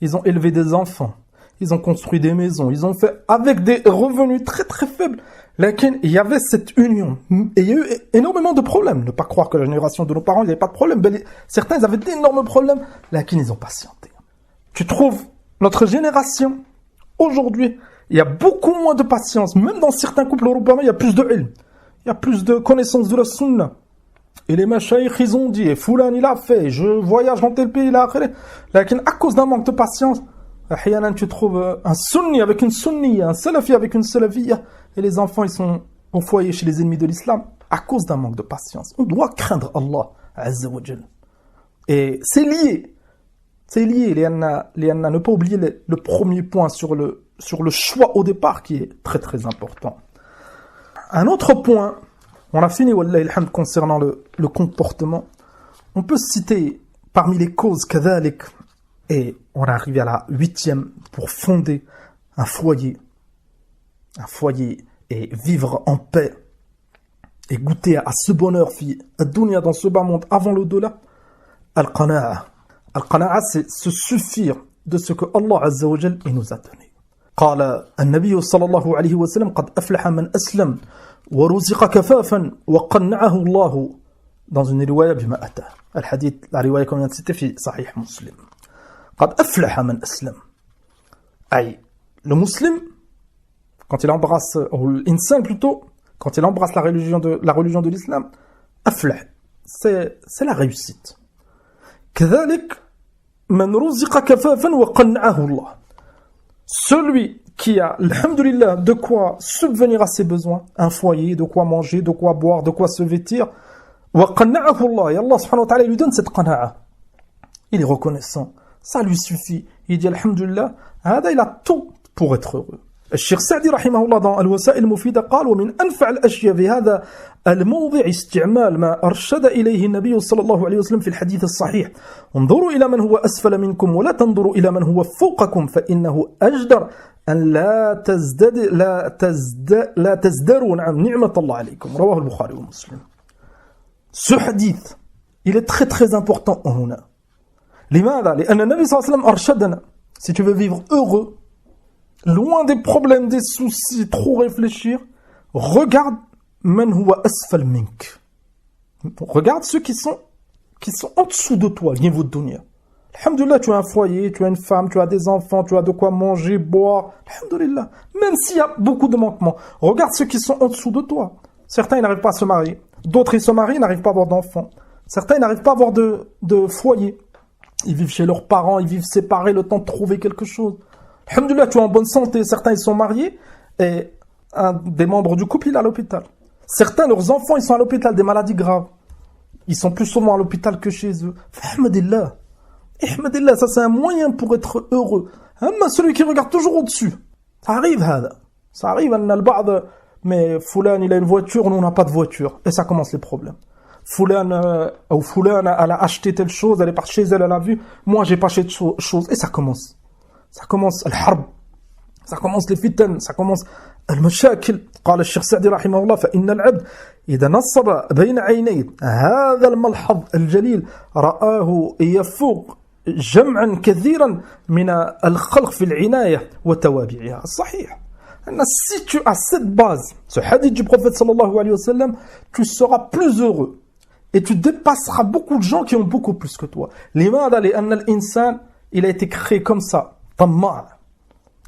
Ils ont élevé des enfants, ils ont construit des maisons, ils ont fait avec des revenus très très faibles. Il y avait cette union. Et il y a eu énormément de problèmes. Ne pas croire que la génération de nos parents, il n'y avait pas de problème. Certains, ils avaient d'énormes problèmes. Ils ont patienté. Tu trouves notre génération, aujourd'hui, il y a beaucoup moins de patience. Même dans certains couples européens, il y a plus de ilm. Il y a plus de connaissances de la sunna. et les mashayikh ils ont dit, et Foulan il a fait, je voyage dans tel pays, il a fait. À cause d'un manque de patience, tu trouves un sunni avec une sunniya, un salafi avec une salafiyya, et les enfants ils sont au foyer chez les ennemis de l'islam, à cause d'un manque de patience. On doit craindre Allah, Azza wa Jal. Et c'est lié. C'est lié, Léana, ne pas oublier le premier point sur le choix au départ qui est très très important. Un autre point, on a fini, Wallah ilhamd, concernant le comportement. On peut citer parmi les causes kadhalik, et on est arrivé à la 8e pour fonder un foyer et vivre en paix et goûter à ce bonheur fi ad-dunya dans ce bas monde avant l'au-delà. Al-qana'a. Al-qana'a, c'est se suffire de ce que Allah Azza wa Jal nous a donné. قال النبي صلى الله عليه وسلم قد أفلح من أسلم ورزق كفافا وقنعه الله dans une riwaya بما أتى. الحديث la riwaya qu'on vient de citer في صحيح مسلم. قد أفلح من أسلم. أي le musulman quand il embrasse, ou l'insan plutôt, quand il embrasse la religion de l'islam, aflah, c'est la réussite. كذلك من رزق كفافا وقنعه الله. Celui qui a, alhamdulillah, de quoi subvenir à ses besoins, un foyer, de quoi manger, de quoi boire, de quoi se vêtir, وقنعه الله, et Allah subhanahu wa ta'ala lui donne cette qana'a. Il est reconnaissant, ça lui suffit. Il dit alhamdulillah, il a tout pour être heureux. الشيخ سعدي رحمه الله dans الوسائل المفيدة قال ومن أنفع الأشياء في هذا الموضع استعمال ما أرشد إليه النبي صلى الله عليه وسلم في الحديث الصحيح انظروا إلى من هو أسفل منكم ولا تنظروا إلى من هو فوقكم فإنه أجدر أن لا تزدروا نعمة الله عليكم رواه البخاري ومسلم. Ce hadith, il est très très important هنا. لماذا؟ لأن النبي صلى الله عليه وسلم أرشدنا. Si tu veux vivre heureux, loin des problèmes, des soucis, trop réfléchir, regarde man huwa asfal mink. Regarde ceux qui sont en dessous de toi, niveau de dunya. Alhamdulillah, tu as un foyer, tu as une femme, tu as des enfants, tu as de quoi manger, boire. Alhamdulillah. Même s'il y a beaucoup de manquements, regarde ceux qui sont en dessous de toi. Certains, ils n'arrivent pas à se marier. D'autres, ils se marient, ils n'arrivent pas à avoir d'enfants. Certains, ils n'arrivent pas à avoir de foyer. Ils vivent chez leurs parents, ils vivent séparés le temps de trouver quelque chose. Alhamdulillah, tu es en bonne santé. Certains, ils sont mariés et un des membres du couple, il est à l'hôpital. Certains, leurs enfants, ils sont à l'hôpital, des maladies graves. Ils sont plus souvent à l'hôpital que chez eux. Ahmadillah. Ahmadillah, ça c'est un moyen pour être heureux. Celui qui regarde toujours au-dessus. Ça arrive, ça arrive, mais Foulan, il a une voiture, nous, on n'a pas de voiture. Et ça commence les problèmes. Foulan, ou Foulan, elle a acheté telle chose, elle est partie chez elle, elle a vu. Moi, j'ai pas acheté de chose. Et ça commence. Ça commence الحرب, ça commence les fitan, ça commence المشاكل. قال الشيخ سعدي رحمه الله فإن العبد إذا نصب بين عينيه هذا الملحظ الجليل رآه يفوق جمعا كثيرا من الخلق في العناية وتوابعها. صحيح. Si tu as cette base, ce hadith du prophète sallallahu alayhi wa sallam, tu seras plus heureux et tu dépasseras beaucoup de gens qui ont beaucoup plus que toi. لماذا؟ لأن الإنسان il a été créé comme ça. طماع.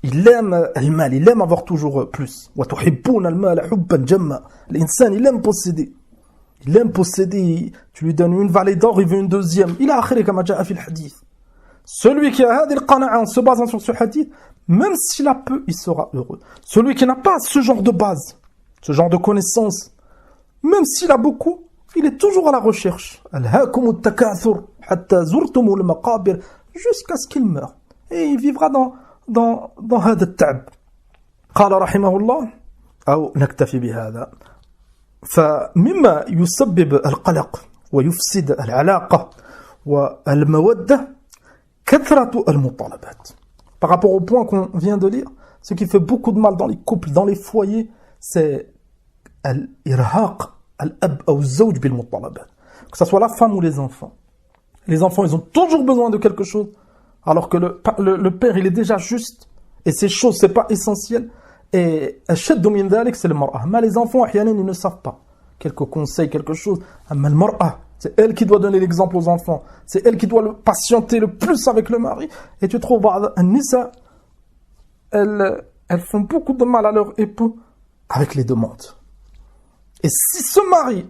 Il aime le mal, il aime avoir toujours plus. وتحبون المال حبا جما. L'insan, il aime posséder. Il aime posséder. Tu lui donnes une vallée d'or, il veut une deuxième. Il a akhiri كما جاء في الحديث. Celui qui a هذه القناعة en se basant sur ce hadith, même s'il a peu, il sera heureux. Celui qui n'a pas ce genre de base, ce genre de connaissance, même s'il a beaucoup, il est toujours à la recherche. ألهاكم التكاثر حتى زرتم المقابر, jusqu'à ce qu'il meure. Et il vivra dans هذا التعب. قال رحمه الله أو نكتفي بهذا. فمما يسبب القلق ويفسد العلاقة والمودة كثرة المطالبات. Par rapport au point qu'on vient de lire, ce qui fait beaucoup de mal dans les couples, dans les foyers, c'est الإرهاق الأب أو الزوج بالمطالبات. Que ce soit la femme ou les enfants. Les enfants, ils ont toujours besoin de quelque chose. Alors que le père, il est déjà juste. Et ces choses, c'est pas essentiel. Et أشد من ذلك, c'est le mar'a. Mais les enfants, أحيانا, ils ne savent pas. Quelques conseils, quelque chose. Mais le mar'a, c'est elle qui doit donner l'exemple aux enfants. C'est elle qui doit le patienter le plus avec le mari. Et tu trouves, Nisa, elles font beaucoup de mal à leur époux avec les demandes. Et si ce mari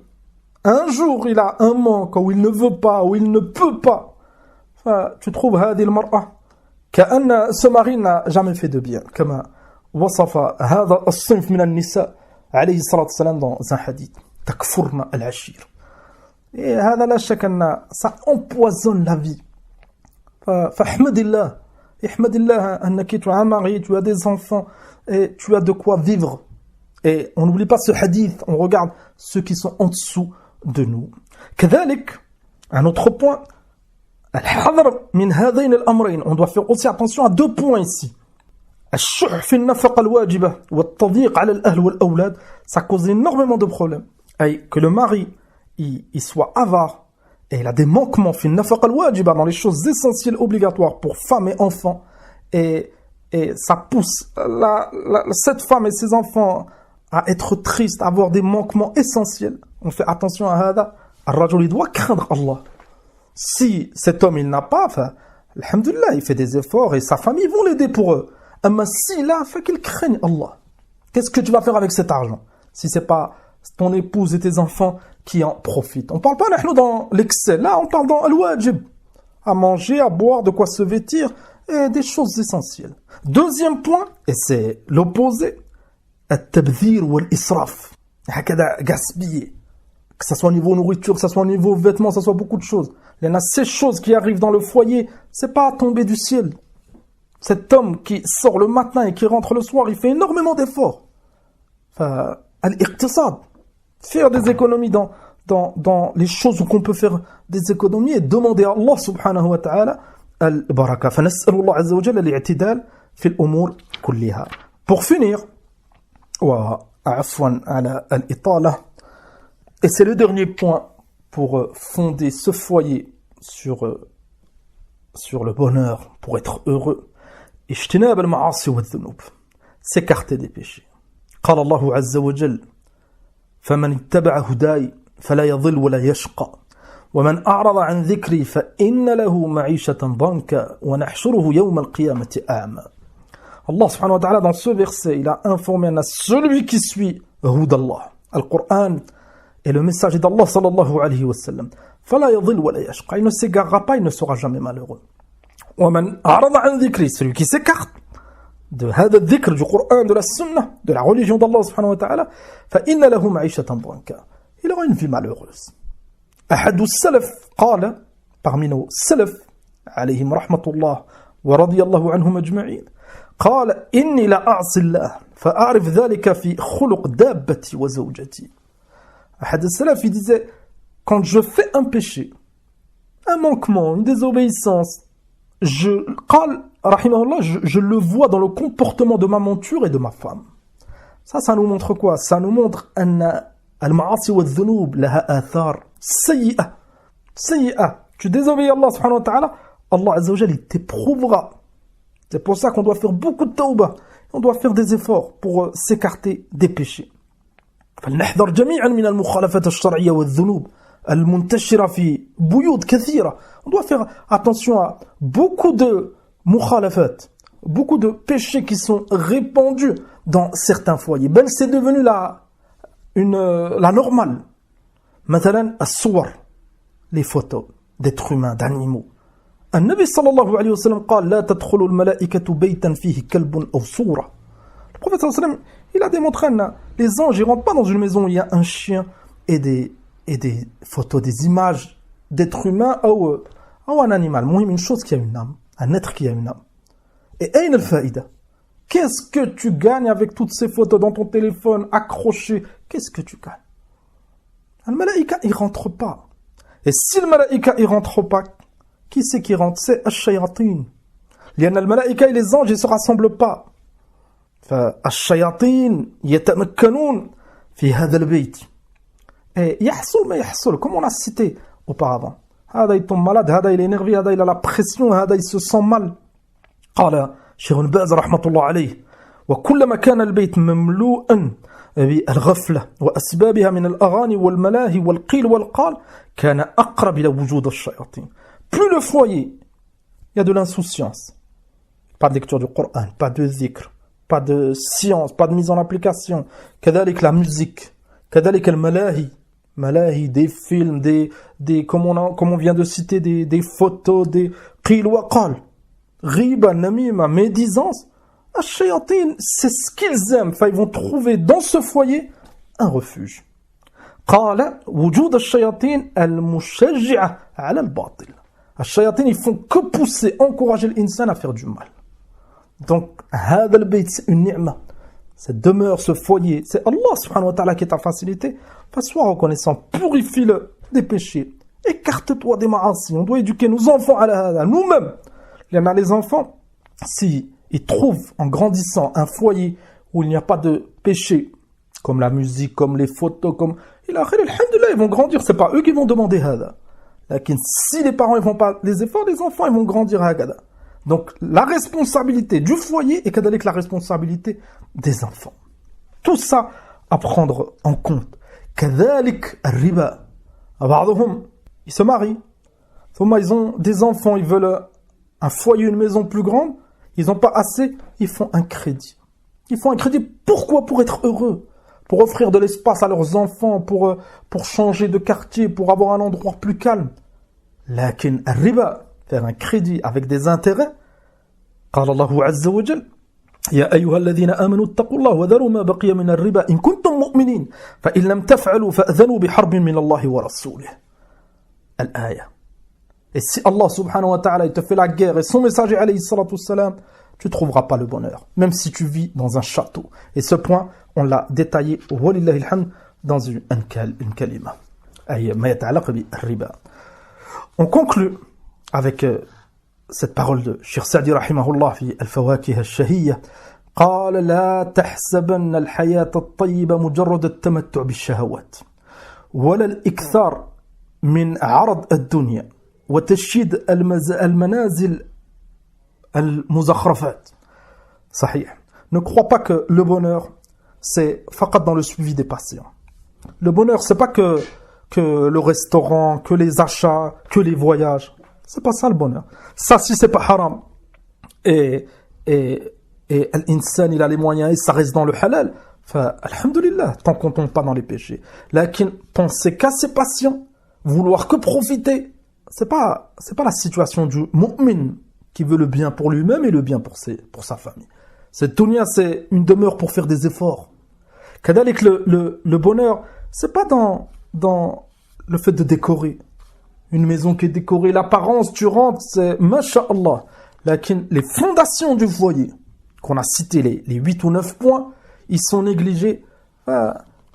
Un jour, il a un manque, ou il ne veut pas, ou il ne peut pas. Enfin, tu trouves هذه المرأة كأن ce mari n'a jamais fait de bien, كما وصف هذا الصنف من النساء عليه الصلاة والسلام dans un hadith. تكفرن العشير. Et هذا لا شك أن ça empoisonne la vie. فاحمد الله. احمد الله أنك tu as un mari, tu as des enfants, et tu as de quoi vivre. Et on n'oublie pas ce hadith, on regarde ceux qui sont en dessous de nous. كذلك, un autre point, الحذر من هذين الأمرين. On doit faire aussi attention à deux points ici. الشح في النفقة الواجبة والتضييق على الأهل والأولاد, ça cause énormément de problèmes. Et que le mari, il soit avare, et il a des manquements في النفقة الواجبة, dans les choses essentielles obligatoires pour femmes et enfants, et ça pousse cette femme et ses enfants à être tristes, à avoir des manquements essentiels. On fait attention à هذا. الرجل doit craindre Allah. Si cet homme il n'a pas, enfin, alhamdulillah, il fait des efforts et sa famille vont l'aider pour eux. Mais s'il a, fait qu'il craigne Allah. Qu'est-ce que tu vas faire avec cet argent si c'est pas ton épouse et tes enfants qui en profitent? On parle pas nous dans l'excès, là on parle dans al-wajib, à manger, à boire, de quoi se vêtir et des choses essentielles. Deuxième point, et c'est l'opposé, at-tabdhir wal-israf. Hakada, gaspiller. Que ça soit au niveau nourriture, que ça soit au niveau vêtements, que ça soit beaucoup de choses. Il y en a ces choses qui arrivent dans le foyer, c'est pas à tomber du ciel. Cet homme qui sort le matin et qui rentre le soir, il fait énormément d'efforts. Enfin, al-iqtisad. Faire des économies dans les choses où qu'on peut faire des économies et demander à Allah subhanahu wa ta'ala al-baraka. فنسأل الله عز وجل الاعتدال في الأمور كلها. Pour finir, وعفوا على الإطالة, et c'est le dernier point pour fonder ce foyer sur le bonheur, pour être heureux. اجتناب المعاصي والذنوب. S'écarter des péchés. قال الله عز وجل فمن اتبع هداي فلا يضل ولا يشقى ومن أعرض عن ذكري فإن له معيشة ضنكا ونحشره يوم القيامة أعمى. Allah subhanahu wa ta'ala dans ce verset, il a informé à celui qui suit Hud Allah, Al-Qur'an, et le message d'Allah sallallahu alayhi wa sallam. فلا يضل ولا يشقى. Il ne s'égarera pas, il ne sera jamais malheureux. ومن أعرض عن ذكري, celui qui s'écarte de هذا الذكر, du Coran, de la Sunna, de la religion d'Allah subhanahu wa ta'ala, فإن له معيشة ضنكا. Il aura une vie malheureuse. أحد السلف قال, parmi nos salaf عليهم رحمة الله ورضي الله عنهم أجمعين, قال إني لا أعصي الله فأعرف ذلك في خلق دابتي وزوجتي. أحد السلف, il disait, quand je fais un péché, un manquement, une désobéissance, je le vois dans le comportement de ma monture et de ma femme. Ça nous montre quoi? Ça nous montre أن المعاصي والذنوب لها آثار سيئة. Tu désobéis à Allah subhanahu wa ta'ala, Allah azza wa jalla il t'éprouvera. C'est pour ça qu'on doit faire beaucoup de tawbah. On doit faire des efforts pour s'écarter des péchés. فلنحذر جميعا من المخالفات الشرعية والذنوب المنتشرة في بيوت كثيرة. On doit faire attention à beaucoup de mukhalafat, beaucoup de péchés qui sont répandus dans certains foyers. Ben c'est devenu la normale. مثلا الصور, les photos d'êtres humains, d'animaux. النبي صلى الله عليه وسلم قال لا تدخل الملائكة بيتا فيه كلب أو صورة. Le prophète صلى الله عليه وسلم, il a démontré que les anges ne rentrent pas dans une maison où il y a un chien et des photos, des images d'êtres humains ou un animal. Moi, une chose qui a une âme, un être qui a une âme. Et أين الفائدة? Qu'est-ce que tu gagnes avec toutes ces photos dans ton téléphone accrochées? Qu'est-ce que tu gagnes? Le malaïka, il rentre pas. Et si le malaïka, il rentre pas, qui c'est qui rentre? C'est الشياطين. لأن الملائكة et les anges, ils se rassemblent pas. فالشياطين يتمكنون في هذا البيت. Et يحصل ما يحصل, comme on a cité auparavant. هذا il tombe malade, هذا il est énervé, هذا il a la pression, هذا il se sent mal. قال شيخ بن باز رحمة الله عليه وكلما كان البيت مملوءا بالغفلة وأسبابها من الأغاني والملاهي والقيل والقال كان أقرب إلى وجود الشياطين. Plus le foyer, il y a de l'insouciance. Pas de lecture du Coran, pas de zikr, pas de science, pas de mise en application. كذلك la musique, كذلك الملاهي, malahi, des films, comme on vient de citer, des photos, des qil wa qal, riba, namima, médisance. Ash-shayatin, c'est ce qu'ils aiment. Enfin, ils vont trouver dans ce foyer un refuge. قال وجود الشياطين المشجعة على الباطل. الشياطين, ils font que pousser, encourager l'insan à faire du mal. Donc, هذا البيت, c'est une ni'ma. Cette demeure, ce foyer, c'est Allah subhanahu wa ta'ala qui t'a facilité. Enfin, sois reconnaissant, purifie-le des péchés. Écarte-toi des ma'asi. On doit éduquer nos enfants à nous-mêmes. Les enfants, si ils trouvent en grandissant un foyer où il n'y a pas de péché, comme la musique, comme les photos, comme alhamdulillah, ils vont grandir. C'est pas eux qui vont demander hada. Si les parents ne font pas les efforts, les enfants ils vont grandir hada. Donc la responsabilité du foyer est qu'avec la responsabilité des enfants. Tout ça à prendre en compte. كذلك الربا. بعضهم ils se marient. Ils ont des enfants, ils veulent un foyer, une maison plus grande. Ils n'ont pas assez, ils font un crédit. Ils font un crédit, pourquoi? Pour être heureux. Pour offrir de l'espace à leurs enfants, pour changer de quartier, pour avoir un endroit plus calme. Lakin riba, faire un crédit avec des intérêts. قال الله عز وجل يا أيها الذين آمنوا اتقوا الله وذروا ما بقي من الربا إن كنتم مؤمنين فإن لم تفعلوا فأذنوا بحرب من الله ورسوله. الآية. Et si Allah subhanahu wa ta'ala il te fait la guerre et son messager alayhi salatu wassalam, tu ne trouveras pas le bonheur, même si tu vis dans un château. Et ce point, on l'a détaillé, walillahi alhamd, dans une kalima. On conclut avec cette parole de Cheikh Sa'di rahimahullah fi al-fawakih al-shahiyya. قال لا تحسبن الحياة الطيبة مجرد التمتع بالشهوات ولا الإكثار من عرض الدنيا وتشييد المنازل المزخرفات. صحيح. Ne crois pas que le bonheur c'est faqat dans le suivi des patients. Le bonheur c'est pas que le restaurant, que les achats, que les voyages. C'est pas ça le bonheur. Ça si c'est pas haram et l'insan il a les moyens et ça reste dans le halal, alhamdulillah, tant qu'on tombe pas dans les péchés. Lakin penser qu'à ses patients, vouloir que profiter, c'est pas la situation du mu'min qui veut le bien pour lui-même et le bien pour sa famille. Cette dunya, c'est une demeure pour faire des efforts. Kadalik, le bonheur, c'est pas dans le fait de décorer. Une maison qui est décorée, l'apparence, tu rentres, c'est masha'Allah. Lakin les fondations du foyer, qu'on a cité les 8 ou 9 points, ils sont négligés.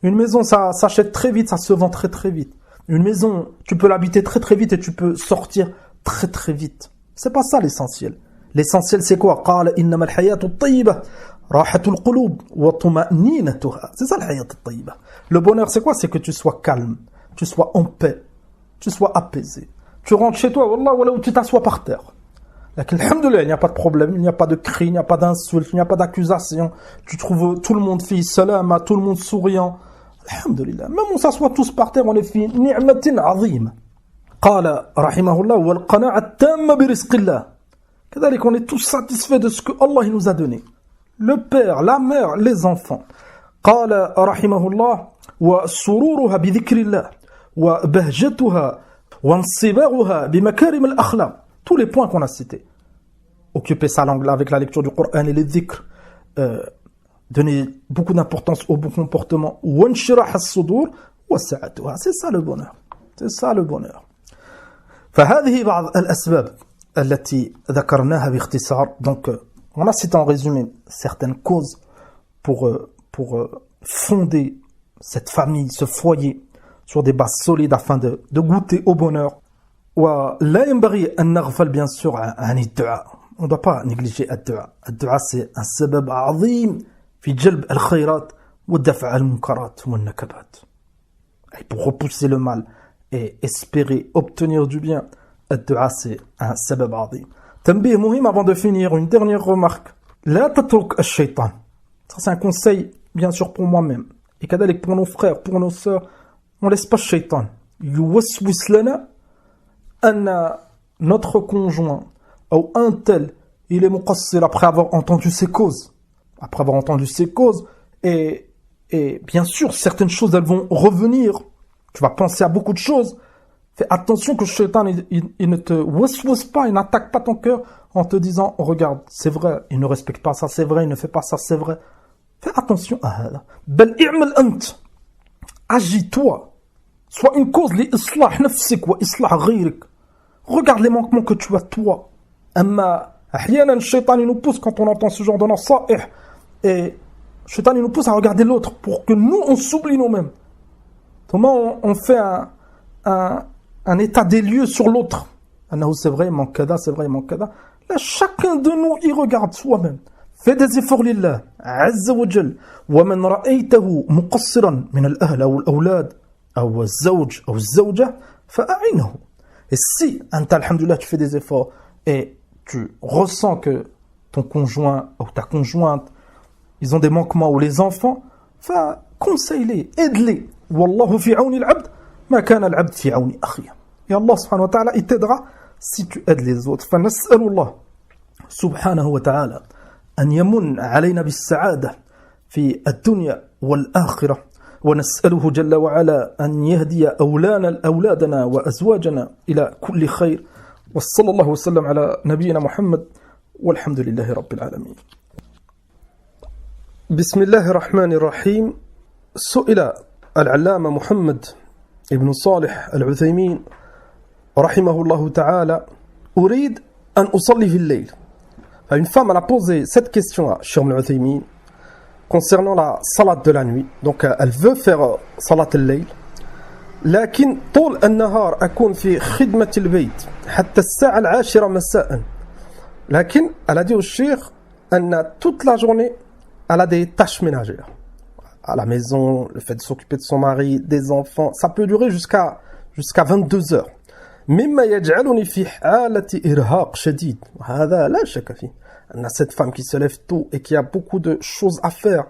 Une maison, ça s'achète très vite, ça se vend très très vite. Une maison, tu peux l'habiter très très vite et tu peux sortir très très vite. C'est pas ça l'essentiel. L'essentiel c'est quoi? قال إنما الحياة الطيبة راحة القلوب وطمأنينتها. C'est ça la hayat الطيبة. Le bonheur c'est quoi? C'est que tu sois calme, tu sois en paix, tu sois apaisé. Tu rentres chez toi, wallah, ou tu t'assois par terre. Alhamdulillah, il n'y a pas de problème, il n'y a pas de cri, il n'y a pas d'insulte, il n'y a pas d'accusation. Tu trouves tout le monde fait salam, tout le monde souriant. Alhamdulillah. Même on s'assoit tous par terre, on est fait ni'matin azim. قال رحمه الله والقناعة التامة برزق الله. كذلك on est tous satisfaits de ce que Allah nous a donné. Le père, la mère, les enfants. قال رحمه الله وسرورها بذكر الله وبهجتها وانصباغها بمكارم الأخلاق. Tous les points qu'on a cités. Occuper sa langue avec la lecture du Coran et les dhikr. Donner beaucoup d'importance au bon comportement. وانشراح الصدور وسعتها. C'est ça le bonheur. C'est ça le bonheur. فهذه بعض الأسباب التي ذكرناها باختصار. Donc on a cité en résumé certaines causes pour fonder cette famille, ce foyer sur des bases solides afin de goûter au bonheur. ولا ينبغي أن نغفل bien sûr عن الدعاء. On ne doit pas négliger الدعاء. الدعاء c'est un سبب عظيم في جلب الخيرات ودفع المنكرات والنكبات. Et pour repousser le mal et espérer obtenir du bien, الدعاء c'est un سبب عظيم. تنبيه مهم avant de finir, une dernière remarque. لا تترك الشيطان. Ça c'est un conseil bien sûr pour moi-même et كذلك pour nos frères, pour nos sœurs. On laisse pas le shaitan يوسوس لنا أن notre conjoint ou un tel il est muqassir après avoir entendu ses causes. Après avoir entendu ses causes et bien sûr certaines choses elles vont revenir Tu vas penser à beaucoup de choses. Fais attention que le shaitan, il ne te waswas pas, il n'attaque pas ton cœur en te disant, oh, regarde, c'est vrai, il ne respecte pas ça, c'est vrai, il ne fait pas ça, c'est vrai. Fais attention à ça. Bel i'mal ant. Agis-toi. Sois une cause li islah nafsik wa islah ghayrik. Regarde les manquements que tu as toi. Amma ahyanan shaitan il nous pousse quand on entend ce genre de nasaih et shaitan il nous pousse à regarder l'autre pour que nous on s'oublie nous-mêmes. Comment on fait un état des lieux sur l'autre. C'est vrai, il manque kada, c'est vrai, il manque kada. Là, chacun de nous, il regarde soi-même. Fais des efforts lillah, azza wa jal. ومن رأيته مقصرا من الأهل أو الأولاد أو الزوج أو الزوجة فأعينه. Et si, alhamdoulilah, tu fais des efforts et tu ressens que ton conjoint ou ta conjointe, ils ont des manquements ou les enfants, conseille-les, aide-les. Wallahu fi auni al-abd ma kana al-abd fi auni akhihi. Et Allah subhanahu wa ta'ala, il t'aidera si tu aides les autres. فنسأل الله سبحانه وتعالى أن يمن علينا بالسعادة في الدنيا والآخرة ونسأله جل وعلا أن يهدي أولادنا وأزواجنا إلى كل خير وصلى الله وسلم على نبينا محمد والحمد لله رب العالمين. بسم الله الرحمن الرحيم. سئل العلامة محمد ابن صالح العثيمين رحمه الله تعالى أريد أن أصلي في الليل. Une femme elle a posé cette question à Cheikh Ibn Uthaymin concernant la salat de la nuit. Donc elle veut faire salat al-layl. لكن طول النهار أكون في خدمة البيت حتى الساعة 10 مساء. لكن elle a dit au cheikh أن toute la journée elle a des tâches ménagères. À la maison, le fait de s'occuper de son mari, des enfants, ça peut durer jusqu'à 22 heures. مما يجعلني في حالة إرهاق شديد. هذا لا شك فيه. On a cette femme qui se lève tôt et qui a beaucoup de choses à faire.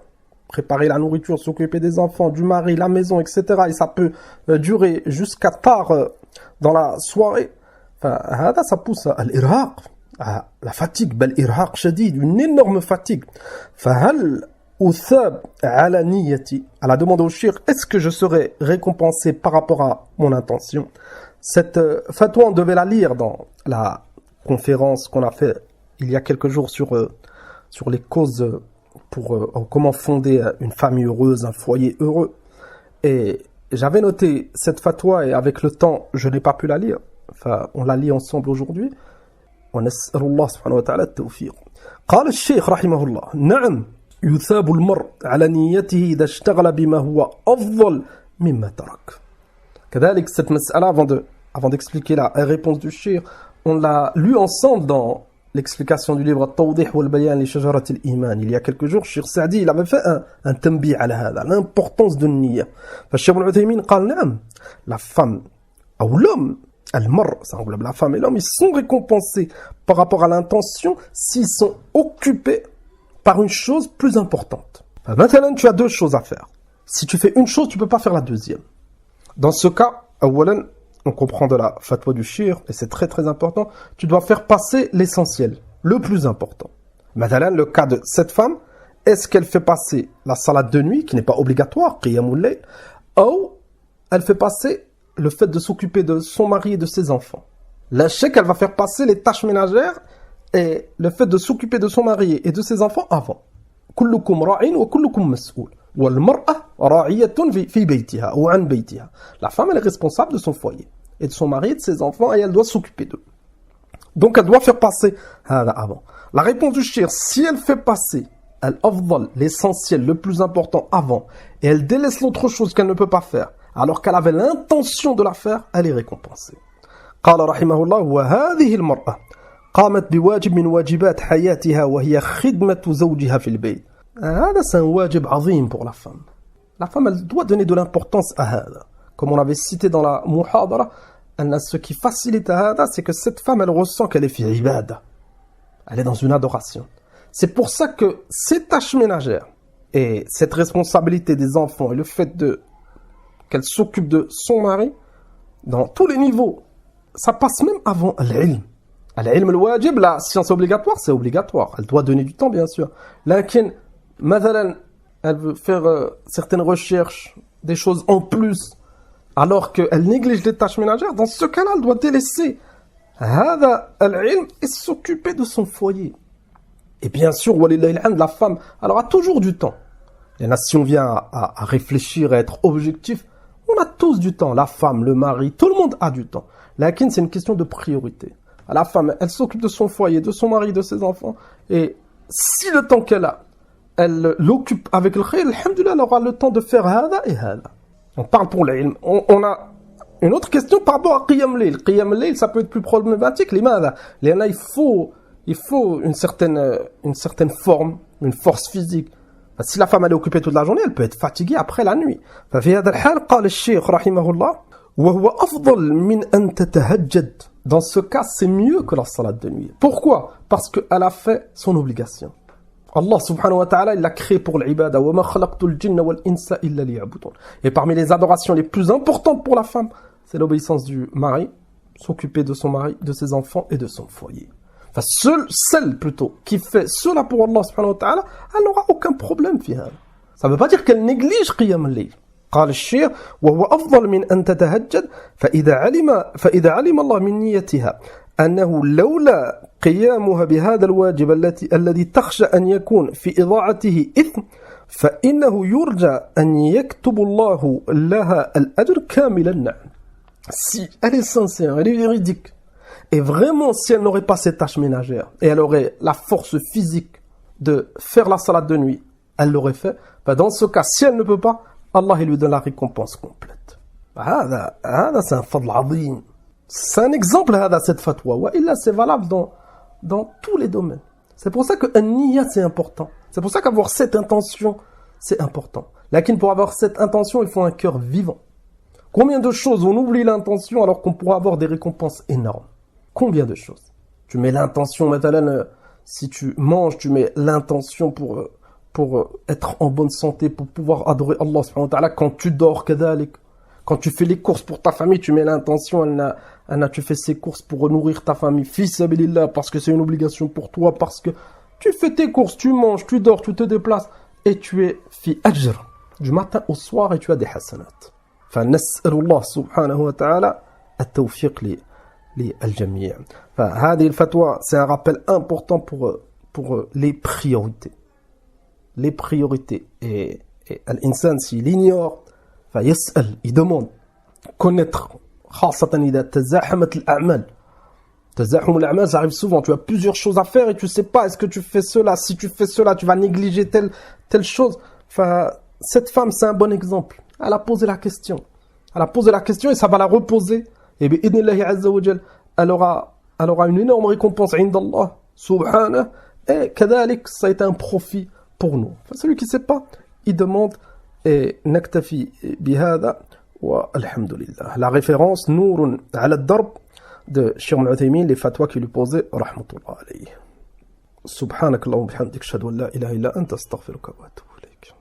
Préparer la nourriture, s'occuper des enfants, du mari, la maison, etc. Et ça peut durer jusqu'à tard dans la soirée. هذا ça pousse à l'irhaq, à la fatigue. بل إرهاق شديد, une énorme fatigue. فهل أثاب على نيتي. Elle a demandé au cheikh, est-ce que je serai récompensé par rapport à mon intention? Cette fatwa, on devait la lire dans la conférence qu'on a fait il y a quelques jours sur les causes pour comment fonder une famille heureuse, un foyer heureux. Et j'avais noté cette fatwa et avec le temps, je n'ai pas pu la lire. Enfin, on la lit ensemble aujourd'hui. ونسأل الله سبحانه وتعالى التوفيق. قال الشيخ رحمه الله نعم يثاب المرء على نيته إذا اشتغل بما هو أفضل مما ترك. كذلك cette mas'ala avant d'expliquer la réponse du cheikh, on l'a lu ensemble dans l'explication du livre Tawdih wal Bayan li Shajarat al-Iman. Il y a quelques jours, Cheikh Saadi, il avait fait un tanbih à l'importance de niyya. Cheikh Ibn Uthaymin قال نعم, la femme ou l'homme, al-mar, ça englobe la femme et l'homme, ils sont récompensés par rapport à l'intention s'ils sont occupés par une chose plus importante. Maintenant, tu as deux choses à faire. Si tu fais une chose, tu peux pas faire la deuxième. Dans ce cas, awalan, on comprend de la fatwa du shir, et c'est très très important, tu dois faire passer l'essentiel, le plus important. Maintenant, le cas de cette femme, est-ce qu'elle fait passer la salade de nuit, qui n'est pas obligatoire, qiyamul layl, ou elle fait passer le fait de s'occuper de son mari et de ses enfants. La chèque, elle va faire passer les tâches ménagères et le fait de s'occuper de son mari et de ses enfants avant. كلكم راع وكلكم مسؤول والمرأة راعية في بيتها أو عن بيتها. La femme, elle est responsable de son foyer et de son mari et de ses enfants et elle doit s'occuper d'eux. Donc elle doit faire passer avant. La réponse du shir, si elle fait passer al-afdal, l'essentiel, le plus important avant, et elle délaisse l'autre chose qu'elle ne peut pas faire, alors qu'elle avait l'intention de la faire, elle est récompensée. قال رحمه الله وهذه المرأة قامت بواجب من واجبات حياتها وهي خدمة زوجها في البيت. هذا c'est un واجب عظيم pour la femme. La femme, elle doit donner de l'importance à هذا. Comme on avait cité dans la muhadara, ce qui facilite هذا, c'est que cette femme, elle ressent qu'elle est fi ibada. Elle est dans une adoration. C'est pour ça que ces tâches ménagères et cette responsabilité des enfants et le fait qu'elle s'occupe de son mari, dans tous les niveaux, ça passe même avant l'ilm. L'ilm al-wajib, la science obligatoire, c'est obligatoire. Elle doit donner du temps, bien sûr. Lakin, مثلا, elle veut faire certaines recherches, des choses en plus. alors qu'elle néglige les tâches ménagères, dans ce cas-là, elle doit délaisser هذا العلم et s'occuper de son foyer. Et bien sûr, la femme, elle aura toujours du temps. Et là, si on vient à réfléchir, à être objectif, on a tous du temps. La femme, le mari, tout le monde a du temps. Lakin, c'est une question de priorité. La femme, elle s'occupe de son foyer, de son mari, de ses enfants. Et si le temps qu'elle a, elle l'occupe avec le khayr, alhamdoulilah, elle aura le temps de faire hada et hada. On parle pour l'ilm. On a une autre question par rapport à Qiyam Layl. Qiyam Layl, ça peut être plus problématique. Il faut une certaine forme, une force physique. Si la femme elle est occupée toute la journée, elle peut être fatiguée après la nuit. ففي هذا الحال قال الشيخ رحمه الله وهو أفضل من أن تتهجد. Dans ce cas, c'est mieux que la salat de nuit. Pourquoi? Parce qu'elle a fait son obligation. Allah subhanahu wa ta'ala, il l'a créé pour l'ibada. وَمَا خَلَقْتُ الْجِنَّ وَالْإِنسَ إِلَّا لِيَعْبُدُونَ. Et parmi les adorations les plus importantes pour la femme, c'est l'obéissance du mari, s'occuper de son mari, de ses enfants et de son foyer. Enfin, celle plutôt qui fait cela pour Allah subhanahu wa ta'ala, elle n'aura aucun problème. Ça ne veut pas dire qu'elle néglige qiyam al-layl. قال الشيخ وهو أفضل من أن تتهجد فإذا علم الله من نيتها أنه لولا قيامها بهذا الواجب الذي تخشى أن يكون في إضاعته إثم فإنه يرجى أن يكتب الله لها الأجر كاملا. Si elle est sincère, elle est véridique, et vraiment si elle n'aurait pas ces tâches ménagères, et elle aurait la force physique de faire la salade de nuit, elle l'aurait fait, dans ce cas, si elle ne peut pas, Allah il lui donne la récompense complète. C'est un fadl azim. C'est un exemple, cette fatwa. Et là, c'est valable dans tous les domaines. C'est pour ça que un-niyat, c'est important. C'est pour ça qu'avoir cette intention, c'est important. Lakin pour avoir cette intention, il faut un cœur vivant. Combien de choses on oublie l'intention alors qu'on pourra avoir des récompenses énormes? Combien de choses? Tu mets l'intention, si tu manges, tu mets l'intention pour être en bonne santé, pour pouvoir adorer Allah subhanahu wa ta'ala. Quand tu dors, quand tu fais les courses pour ta famille, tu mets l'intention, tu fais ces courses pour nourrir ta famille, fi sabilillah, parce que c'est une obligation pour toi, parce que tu fais tes courses, tu manges, tu dors, tu te déplaces, et tu es fi ajr, du matin au soir, et tu as des hasanat. فنسأل الله سبحانه وتعالى التوفيق للجميع. فهذه الفتوى c'est un rappel important pour les priorités. Les priorités. Et l'insan s'il ignore, فيسأل, il demande, connaître, خاصة إذا تزاحمت الأعمال. تزاحم الأعمال, ça arrive souvent, tu as plusieurs choses à faire et tu sais pas, est-ce que tu fais cela? Si tu fais cela, tu vas négliger telle chose. Cette femme, c'est un bon exemple. Elle a posé la question. Elle a posé la question et ça va la reposer. Et bien, idnillahi azza wa jal, elle aura une énorme récompense indallah, subhanah. Et kadalik, ça a été un profit pour nous. Celui qui ne sait pas, il demande et naktafi bihada wa alhamdulillah. La référence Nourun ala ad-darb de Cheikh Al-Uthaymin, les fatwas qu'il lui posait, rahmatullah alayhi. Subhanak Allahumma bihamdik, ashhadu an la ilaha illa anta astaghfiruka wa atubu ilayk.